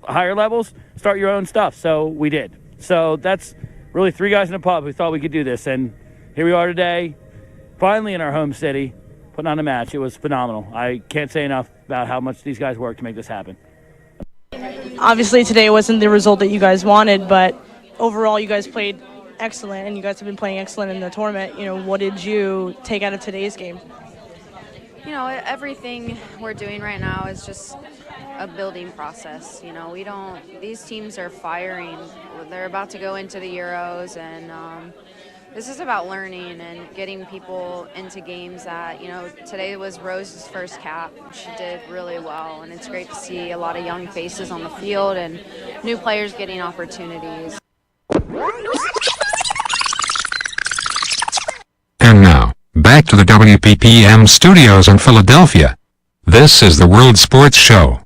higher levels, start your own stuff. So we did. So that's really 3 guys in a pub who thought we could do this. And here we are today, finally in our home city, putting on a match. It was phenomenal. I can't say enough about how much these guys worked to make this happen. Obviously today wasn't the result that you guys wanted, but overall you guys played excellent, and you guys have been playing excellent in the tournament. What did you take out of today's game? Everything we're doing right now is just a building process. These teams are firing. They're about to go into the Euros, and this is about learning and getting people into games that, today was Rose's first cap. She did really well, and it's great to see a lot of young faces on the field and new players getting opportunities. And now, back to the WPPM studios in Philadelphia. This is the World Sports Show.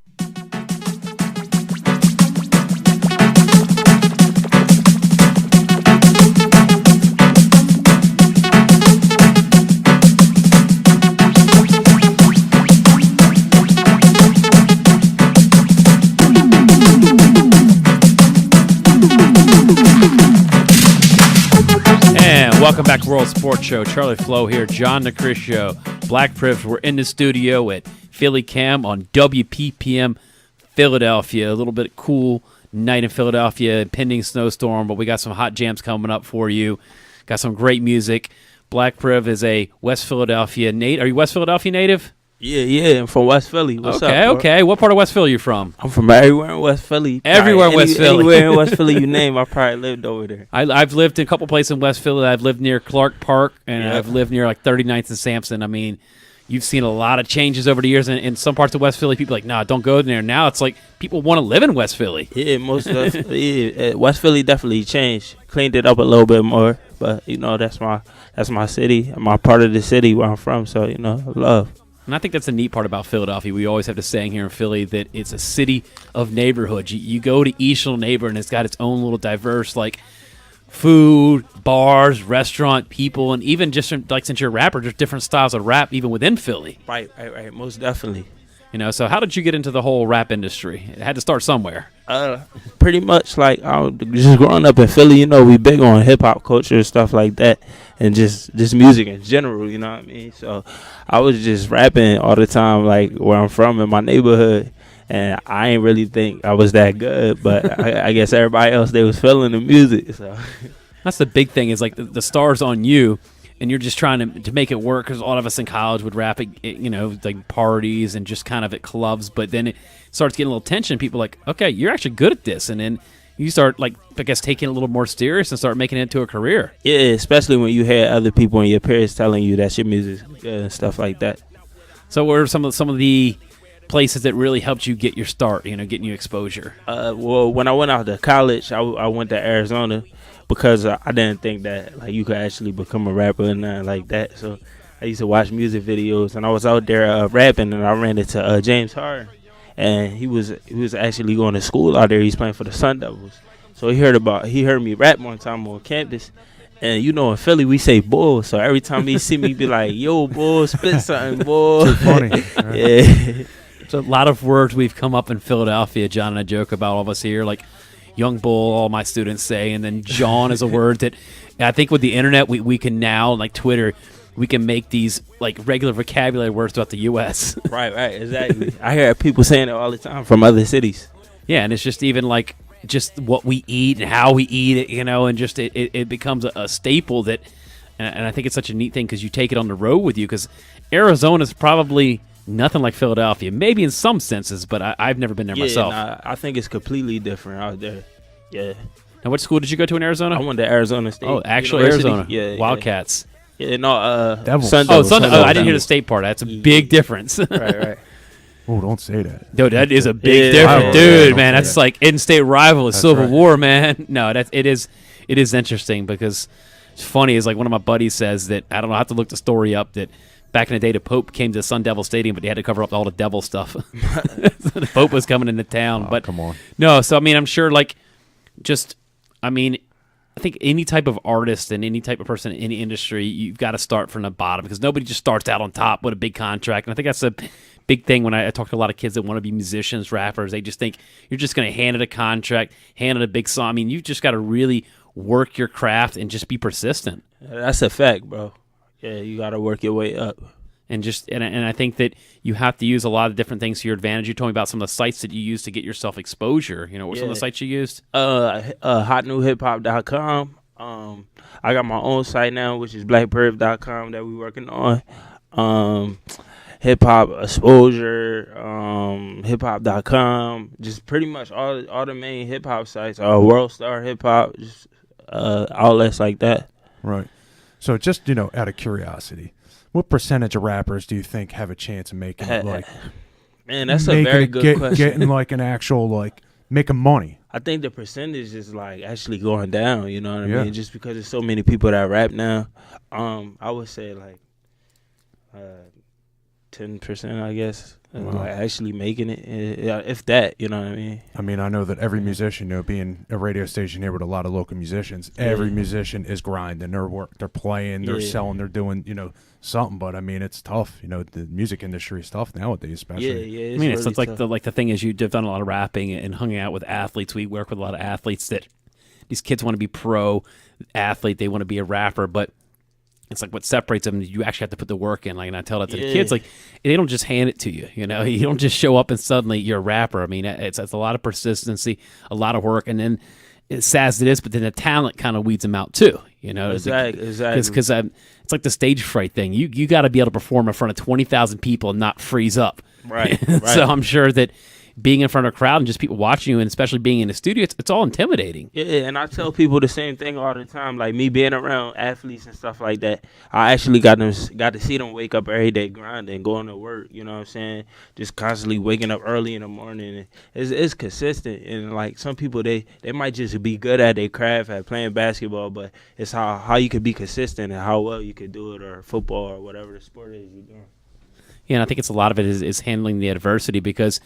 Welcome back to World Sports Show. Charlie Flo here, John Decrisio, Black Priv. We're in the studio at Philly Cam on WPPM Philadelphia. A little bit cool night in Philadelphia, pending snowstorm, but we got some hot jams coming up for you. Got some great music. Black Priv is a West Philadelphia native. Are you West Philadelphia native? Yeah, I'm from West Philly. What's okay, up, okay. What part of West Philly are you from? I'm from everywhere in West Philly. Everywhere in West Philly. Anywhere in West Philly you name, I probably lived over there. I've lived in a couple places in West Philly. I've lived near Clark Park, and Yeah. I've lived near like 39th and Sampson. I mean, you've seen a lot of changes over the years. In some parts of West Philly, people are like, nah, don't go there. Now it's like people want to live in West Philly. Yeah, most definitely. Yeah, West Philly definitely changed, cleaned it up a little bit more. But that's my city, my part of the city where I'm from. So love. And I think that's the neat part about Philadelphia. We always have the saying here in Philly that it's a city of neighborhoods. You go to each little neighborhood, and it's got its own little diverse, like, food, bars, restaurant, people, and even just like since you're a rapper, there's different styles of rap even within Philly. Right. Most definitely. So how did you get into the whole rap industry? It had to start somewhere. Pretty much like just growing up in Philly, we big on hip hop culture and stuff like that, and just music in general. You know what I mean? So I was just rapping all the time, like where I'm from in my neighborhood, and I ain't really think I was that good, but I guess everybody else, they was feeling the music. So that's the big thing is like the star's on you. And you're just trying to make it work because a lot of us in college would rap at, like parties and just kind of at clubs. But then it starts getting a little tension. People are like, okay, you're actually good at this. And then you start, like, I guess, taking it a little more serious and start making it into a career. Yeah, especially when you hear other people in your peers telling you that your music's good and stuff like that. So what are some of the places that really helped you get your start, getting you exposure? Well, when I went out to college, I went to Arizona. Because I didn't think that like you could actually become a rapper and nothing like that. So I used to watch music videos, and I was out there rapping, and I ran into James Harden, and he was actually going to school out there. He's playing for the Sun Devils. So he heard me rap one time on campus, and in Philly we say "bull." So every time he see me, be like, "Yo, bull, spit something, bull." Too funny. Yeah. So a lot of words we've come up in Philadelphia. John and I joke about all of us here, like young bull, all my students say, and then John is a word that I think with the internet we can now, like Twitter, we can make these like regular vocabulary words throughout the U.S. Right, exactly. I hear people saying it all the time from other cities. Yeah, and it's just even like just what we eat and how we eat it, and just it becomes a staple that, and I think it's such a neat thing because you take it on the road with you because Arizona's probably nothing like Philadelphia, maybe in some senses, but I've never been there myself. I think it's completely different out there. Yeah. Now, what school did you go to in Arizona? I went to Arizona State. Oh, actual University. Arizona. Yeah. Wildcats. Yeah, no, Devils. Sun Oh, Devils. I didn't hear the state part. That's a big difference. Right. Oh, don't say that. Dude, that is a big difference. Dude, man, that's like in-state rival of Civil War, man. No, it is interesting because it's funny. Is like one of my buddies says that, I don't know, I have to look the story up, that back in the day, the Pope came to Sun Devil Stadium, but they had to cover up all the devil stuff. The Pope was coming into town. But come on. No, so, I mean, I'm sure, like, I think any type of artist and any type of person in any industry, you've got to start from the bottom because nobody just starts out on top with a big contract. And I think that's a big thing when I talk to a lot of kids that want to be musicians, rappers. They just think you're just going to hand it a contract, hand it a big song. I mean, you've just got to really work your craft and just be persistent. That's a fact, bro. Yeah, you got to work your way up. And I think that you have to use a lot of different things to your advantage. You told me about some of the sites that you use to get yourself exposure. What some of the sites you used? Hotnewhiphop.com. I got my own site now, which is blackpriv.com that we're working on. Hip Hop Exposure, hiphop.com. Just pretty much all the main hip hop sites. World Star Hip Hop, just outlets like that. Right. So just out of curiosity, what percentage of rappers do you think have a chance of making it, like? Man, that's a very good question. Getting like an actual making money. I think the percentage is like actually going down. You know what I mean? Just because there's so many people that rap now. I would say like 10%, I guess. Wow. Like actually making it, if that, you know what I mean? I mean, I know that every musician, being a radio station here with a lot of local musicians, every musician is grinding. They're playing, they're selling, they're doing, something. But I mean, it's tough. The music industry is tough nowadays, especially. Yeah. I mean, it's like the thing is, you've done a lot of rapping and hung out with athletes. We work with a lot of athletes that these kids want to be pro athlete. They want to be a rapper, but it's like what separates them. You actually have to put the work in. Like, and I tell that to the kids, like, they don't just hand it to you. You don't just show up and suddenly you're a rapper. I mean, it's a lot of persistency, a lot of work, and then as sad as it is, but then the talent kind of weeds them out too. Exactly. Because it's like the stage fright thing. You got to be able to perform in front of 20,000 people and not freeze up. Right. So I'm sure that being in front of a crowd and just people watching you, and especially being in a studio, it's all intimidating. Yeah, and I tell people the same thing all the time. Like me being around athletes and stuff like that, I actually got to see them wake up every day, grinding, going to work. You know what I'm saying? Just constantly waking up early in the morning. It's consistent, and like some people, they might just be good at their craft, at playing basketball, but it's how you could be consistent and how well you could do it, or football, or whatever the sport is you're doing. Yeah, and I think it's a lot of it is handling the adversity, because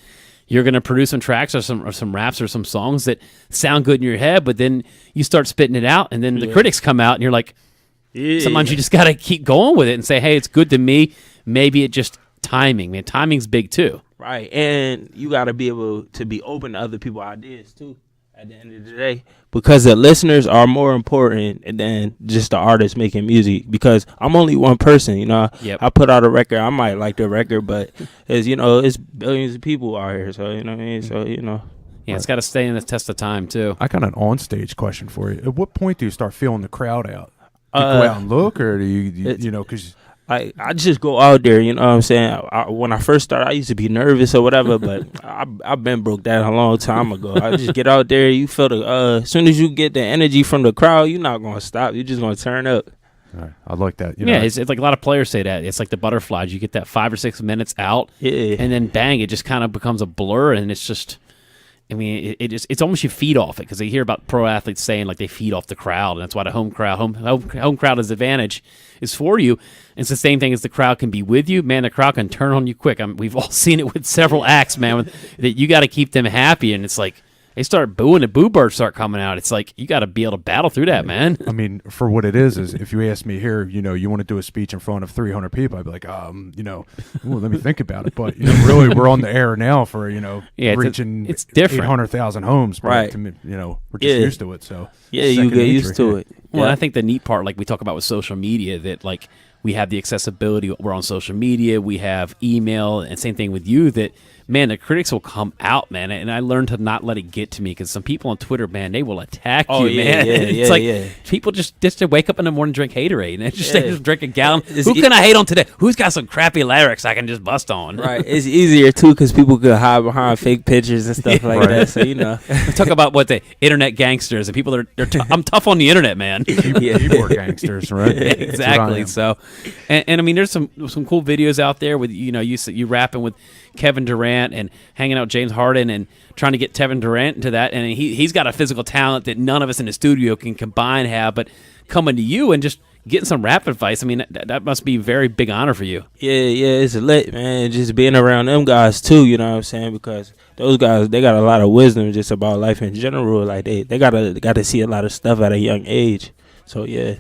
you're going to produce some tracks or some raps or some songs that sound good in your head, but then you start spitting it out, and then the critics come out, and you're like, sometimes you just got to keep going with it and say, hey, it's good to me. Maybe it just timing. Man, timing's big too. Right, and you got to be able to be open to other people's ideas too at the end of the day, because the listeners are more important than just the artist making music, because I'm only one person, I put out a record, I might like the record, but it's billions of people out here, so you know what I mean, so Yeah, it's got to stay in the test of time too. I got an on-stage question for you. At what point do you start feeling the crowd out? Do you go out and look, or do you because I just go out there, you know what I'm saying? When I first started, I used to be nervous or whatever, but I've been broke that a long time ago. I just get out there. You feel as soon as you get the energy from the crowd, you're not going to stop. You're just going to turn up. All right. I like that. It's like a lot of players say that. It's like the butterflies. You get that 5 or 6 minutes out, and then bang, it just kind of becomes a blur, and it's just... I mean, it's almost you feed off it, because they hear about pro athletes saying like they feed off the crowd, and that's why the home crowd is advantage is for you. And it's the same thing as the crowd can be with you. Man, the crowd can turn on you quick. We've all seen it with several acts, man, that you got to keep them happy, and it's like they start booing, the boo birds start coming out. It's like you got to be able to battle through that, man. I mean, for what it is if you ask me here, you want to do a speech in front of 300 people, I'd be like, let me think about it. But really, we're on the air now for reaching it's different. 800,000 homes, right? We're just used to it. So you get used to it. Well, I think the neat part, like we talk about with social media, that like we have the accessibility. We're on social media. We have email, and same thing with you. That man, the critics will come out, man, and I learned to not let it get to me, because some people on Twitter, man, they will attack you, man. It's like people just to wake up in the morning and drink Haterade, and just drink a gallon. Who can I hate on today? Who's got some crappy lyrics I can just bust on? Right. It's easier too, because people could hide behind fake pictures and stuff like that. So we talk about what the internet gangsters and people that are. I'm tough on the internet, man. Keyboard gangsters, right? Exactly. So, and I mean, there's some cool videos out there with you rapping with Kevin Durant and hanging out with James Harden and trying to get Kevin Durant into that, and he's got a physical talent that none of us in the studio can combine have, but coming to you and just getting some rap advice, I mean, that must be a very big honor for you. Yeah, it's lit, man. Just being around them guys too, you know what I'm saying? Because those guys, they got a lot of wisdom just about life in general. Like they got to see a lot of stuff at a young age. So yeah,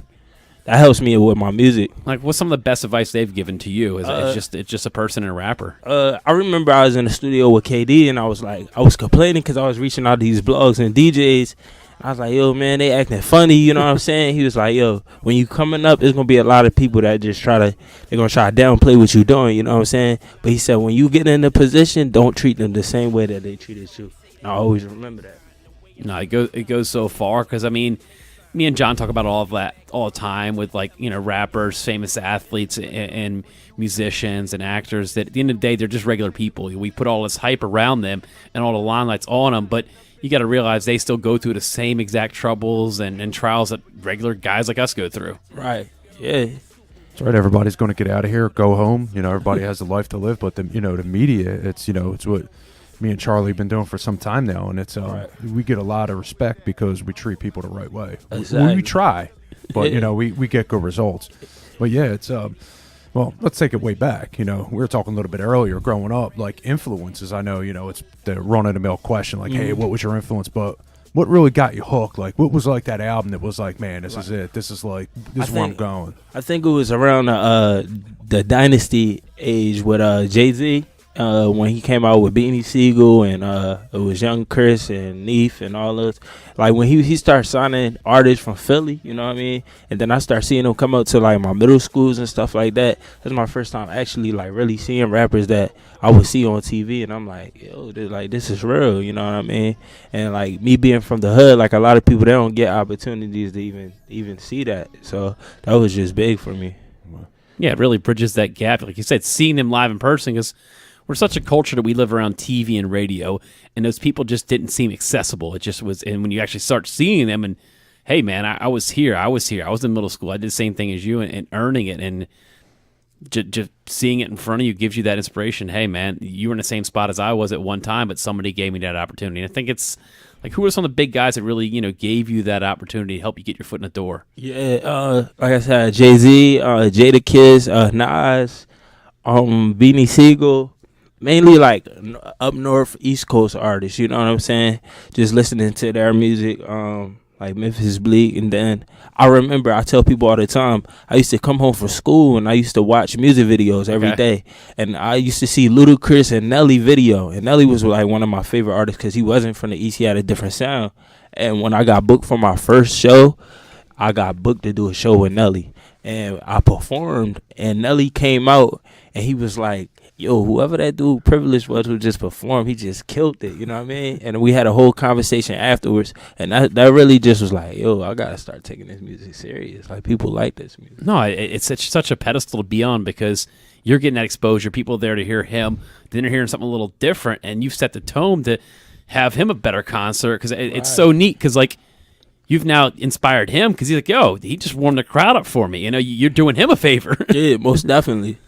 that helps me with my music. Like, what's some of the best advice they've given to you? It's just a person and a rapper. I remember I was in the studio with KD, and I was complaining because I was reaching out to these blogs and DJs. I was like, yo, man, they acting funny, you know what I'm saying? He was like, yo, when you coming up, there's going to be a lot of people that just they're going to try to downplay what you're doing, you know what I'm saying? But he said, when you get in the position, don't treat them the same way that they treated you. And I always remember that. No, it goes so far, because, I mean, me and John talk about all of that all the time with, like, rappers, famous athletes, and musicians and actors, that at the end of the day, they're just regular people. We put all this hype around them and all the limelights on them, but you got to realize they still go through the same exact troubles and trials that regular guys like us go through. Right. Yeah. That's right. Everybody's going to get out of here, go home. Everybody has a life to live, but the media, it's what me and Charlie have been doing for some time now, and it's we get a lot of respect because we treat people the right way. Exactly. We try, but we get good results. But yeah, it's well, let's take it way back. We were talking a little bit earlier, growing up, like influences. I know, it's the run-of-the-mill question, like, hey, what was your influence? But what really got you hooked? Like, what was like that album that was like, man, this is it. This is where I'm going. I think it was around the Dynasty age with Jay-Z. when he came out with Beanie Siegel and it was Young Chris and Neef and all those. Like when he started signing artists from Philly, you know what I mean? And then I started seeing him come up to like my middle schools and stuff like that. That's my first time actually like really seeing rappers that I would see on TV, and I'm like, yo, this is real, you know what I mean? And like me being from the hood, like a lot of people, they don't get opportunities to even see that. So that was just big for me. Yeah, it really bridges that gap. Like you said, seeing them live in person, because we're such a culture that we live around TV and radio, and those people just didn't seem accessible. It just was, and when you actually start seeing them, and hey, man, I was here. I was in middle school. I did the same thing as you, and earning it, and just seeing it in front of you gives you that inspiration. Hey, man, you were in the same spot as I was at one time, but somebody gave me that opportunity. And I think it's like, who are some of the big guys that really, gave you that opportunity to help you get your foot in the door? Yeah, like I said, Jay-Z, Jada Kiss, Nas, Beanie Siegel, mainly like up north, East Coast artists. You know what I'm saying? Just listening to their music, like Memphis Bleak, and then I remember I tell people all the time, I used to come home from school and I used to watch music videos every day, and I used to see Ludacris and Nelly video, and Nelly was like one of my favorite artists because he wasn't from the East, he had a different sound. And when I got booked for my first show, I got booked to do a show with Nelly, and I performed, and Nelly came out and he was like, yo, whoever that dude Privilege was who just performed, he just killed it, you know what I mean? And we had a whole conversation afterwards, and that really just was like, yo, I gotta start taking this music serious. Like, people like this music. No, it's such a pedestal to be on, because you're getting that exposure. People there to hear him, then they're hearing something a little different, and you've set the tone to have him a better concert, because it's so neat, because like, you've now inspired him, because he's like, yo, he just warmed the crowd up for me. You're doing him a favor. Yeah, most definitely.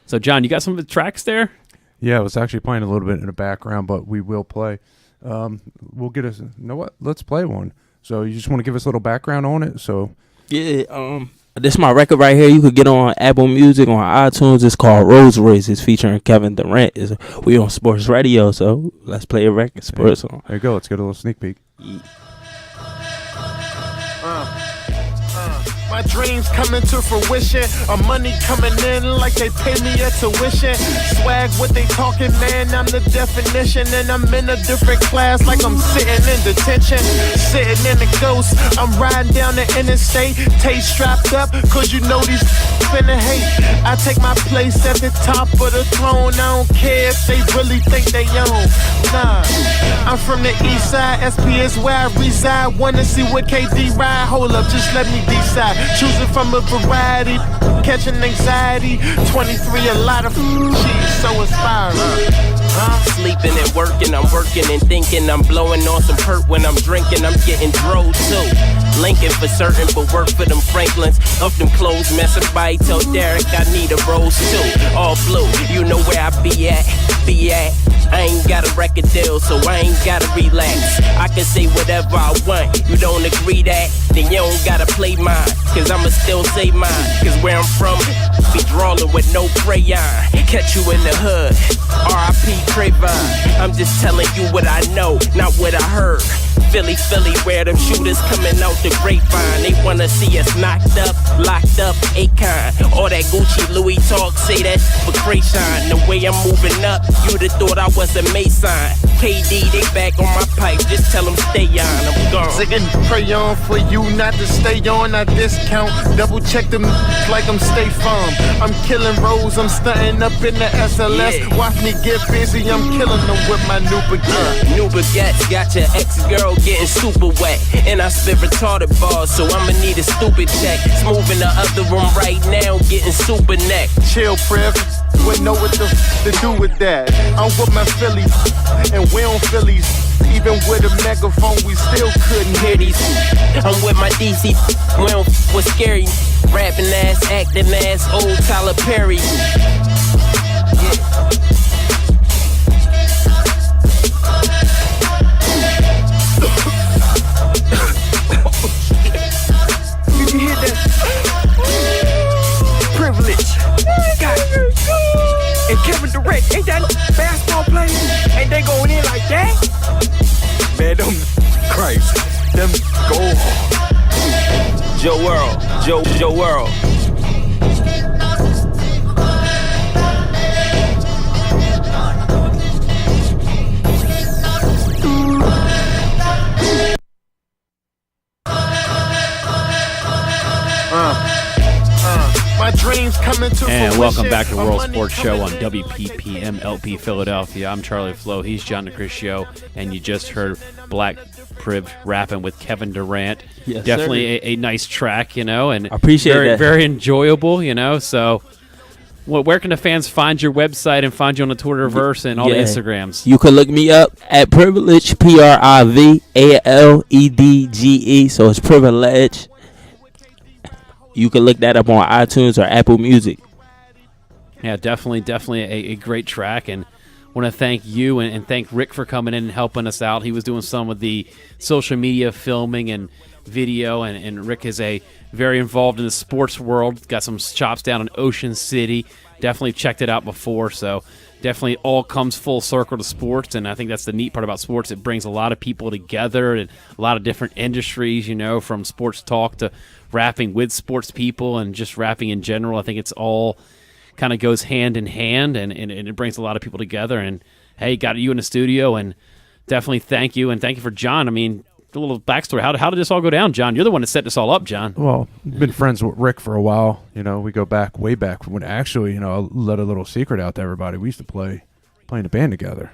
So, John, you got some of the tracks there? Yeah, I was actually playing a little bit in the background, but we will play. We'll get us. You know what? Let's play one. So you just want to give us a little background on it? So yeah, this is my record right here. You could get on Apple Music, on iTunes. It's called Rolls Royce. It's featuring Kevin Durant. We on Sports Radio, so let's play a record. Sports song. There you go. Let's get a little sneak peek. Yeah. My dreams coming to fruition, money coming in like they pay me a tuition. Swag, what they talking, man, I'm the definition. And I'm in a different class like I'm sitting in detention. Sitting in the ghost, I'm riding down the interstate. Tay strapped up, cause you know these finna hate. I take my place at the top of the throne. I don't care if they really think they own. Nah, I'm from the east side, SP is where I reside. Wanna see what KD ride? Hold up, just let me decide. Choosing from a variety, catching anxiety. 23, a lot of cheese, so inspiring. Sleeping and working, I'm working and thinking. I'm blowing on some perk when I'm drinking. I'm getting drove too. Lincoln for certain, but work for them Franklins. Up them clothes, man. Somebody tell Derek I need a rose too. All blue, you know where I be at. I ain't got a record deal, so I ain't gotta relax. I can say whatever I want. You don't agree that? Then you don't gotta play mine. Cause I'ma still say mine. Cause where I'm from, be drawing with no crayon. Catch you in the hood. R.I.P. Trayvon. I'm just telling you what I know, not what I heard. Philly, where them shooters coming out the grapevine. They wanna see us knocked up, locked up, Akon. All that Gucci Louis talk, say that for Krayshawn. The way I'm moving up, you'd have thought I was a Mason. KD, they back on my pipe, just tell them stay on, I'm gone. Sitting pray on for you not to stay on, I discount. Double check them like I'm State Farm. I'm killing roads, I'm stunting up in the SLS. Yeah. Watch me get busy, I'm killing them with my new baguette. New baguettes, got your ex-girl getting super wet. And I spit retarded bars, so I'ma need a stupid check. Smooth in the other room right now, getting super neck. Chill, Priv, wouldn't know what to do with that. I'm with my Phillies, and we on Phillies. Even with a megaphone, we still couldn't hear these. I'm with my DC, we don't what's scary. Rapping ass, acting ass, old Tyler Perry. Did you hear that? Privilege. God. And Kevin Durant, ain't that basketball player? Ain't they going in like that? Man, them Christ, them go hard. Joe World, Joe World. My dreams coming to And fruition. welcome back to My World money Sports Show on coming- WPPM LP Philadelphia. I'm Charlie Flo. He's John DeCriscio, and you just heard Black Priv rapping with Kevin Durant. Yes, Definitely a nice track, and I appreciate very, that. very enjoyable, So, where can the fans find your website and find you on the Twitterverse and all the Instagrams? You can look me up at Privilege, PRIVALEDGE. So it's Privilege. You can look that up on iTunes or Apple Music. Yeah, definitely a great track, and want to thank you and thank Rick for coming in and helping us out. He was doing some of the social media filming and video, and Rick is very involved in the sports world. Got some shops down in Ocean City. Definitely checked it out before, so definitely all comes full circle to sports, and I think that's the neat part about sports. It brings a lot of people together and a lot of different industries, from sports talk to rapping with sports people and just rapping in general. I think it's all kind of goes hand in hand, and it brings a lot of people together. And, hey, got you in the studio, and definitely thank you. And thank you for John. I mean, a little backstory. How did this all go down, John? You're the one that set this all up, John. Well, been friends with Rick for a while. We go way back when actually, I'll let a little secret out to everybody. We used to play in a band together.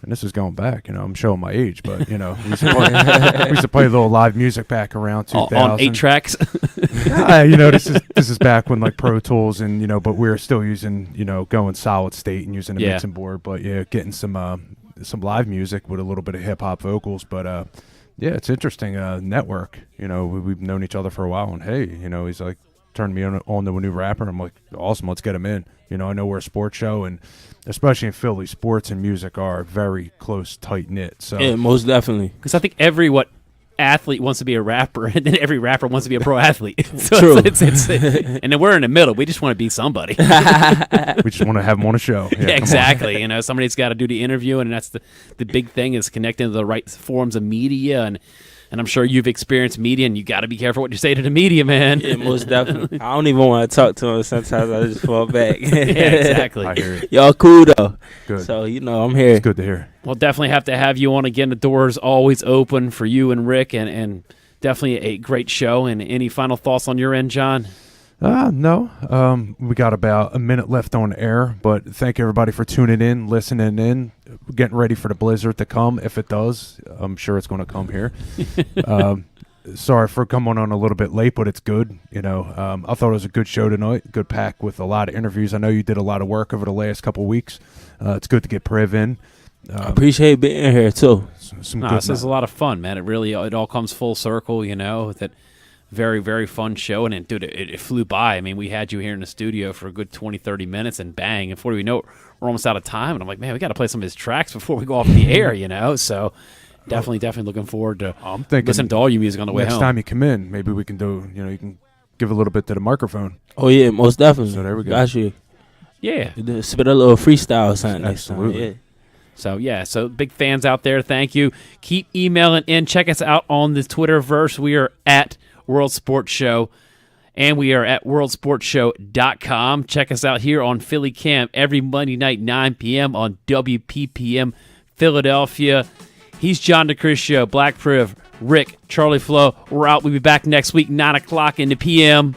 And this is going back, I'm showing my age, but, we used to play a little live music back around 2000. On 8 tracks? This is back when, like, Pro Tools and, but we were still using, going solid state and using a mixing board. But, yeah, getting some live music with a little bit of hip-hop vocals. But, yeah, it's interesting. Network, we've known each other for a while. And, hey, he's like, turned me on to a new rapper. I'm like, awesome, let's get him in. I know we're a sports show, and especially in Philly, sports and music are very close, tight-knit. So yeah, most definitely. Because I think every athlete wants to be a rapper, and then every rapper wants to be a pro athlete. So True. It's and then we're in the middle. We just want to be somebody. We just want to have them on a show. Yeah, exactly. Somebody's got to do the interview, and that's the big thing is connecting to the right forms of media. And I'm sure you've experienced media, and you got to be careful what you say to the media, man. Yeah, most definitely. I don't even want to talk to him. Sometimes I just fall back. Yeah, exactly. I hear it. Y'all cool, though. Good. So, I'm here. It's good to hear. We'll definitely have to have you on again. The door's always open for you and Rick, and definitely a great show. And any final thoughts on your end, John? No. We got about a minute left on air, but thank everybody for tuning in, listening in, getting ready for the blizzard to come. If it does, I'm sure it's going to come here. Sorry for coming on a little bit late, but it's good. I thought it was a good show tonight, good pack with a lot of interviews. I know you did a lot of work over the last couple of weeks. It's good to get Priv in. I appreciate being here, too. This is a lot of fun, man. It all comes full circle, that very, very fun show. And, it flew by. I mean, we had you here in the studio for a good 20, 30 minutes, and bang, and before we know it, we're almost out of time. And I'm like, man, we got to play some of his tracks before we go off the air, So definitely looking forward to listening to all your music on the way home. Next time you come in, maybe we can do, you can give a little bit to the microphone. Oh, yeah, most definitely. So there we go. Got you. Yeah. Spit a little freestyle or something. Absolutely. So big fans out there, thank you. Keep emailing in. Check us out on the Twitterverse. We are at World Sports Show, and we are at worldsportshow.com. Check us out here on Philly Cam every Monday night, 9 p.m. on WPPM Philadelphia. He's John DeCriscio, Black Priv, Rick, Charlie Flo. We're out. We'll be back next week, 9 o'clock in the p.m.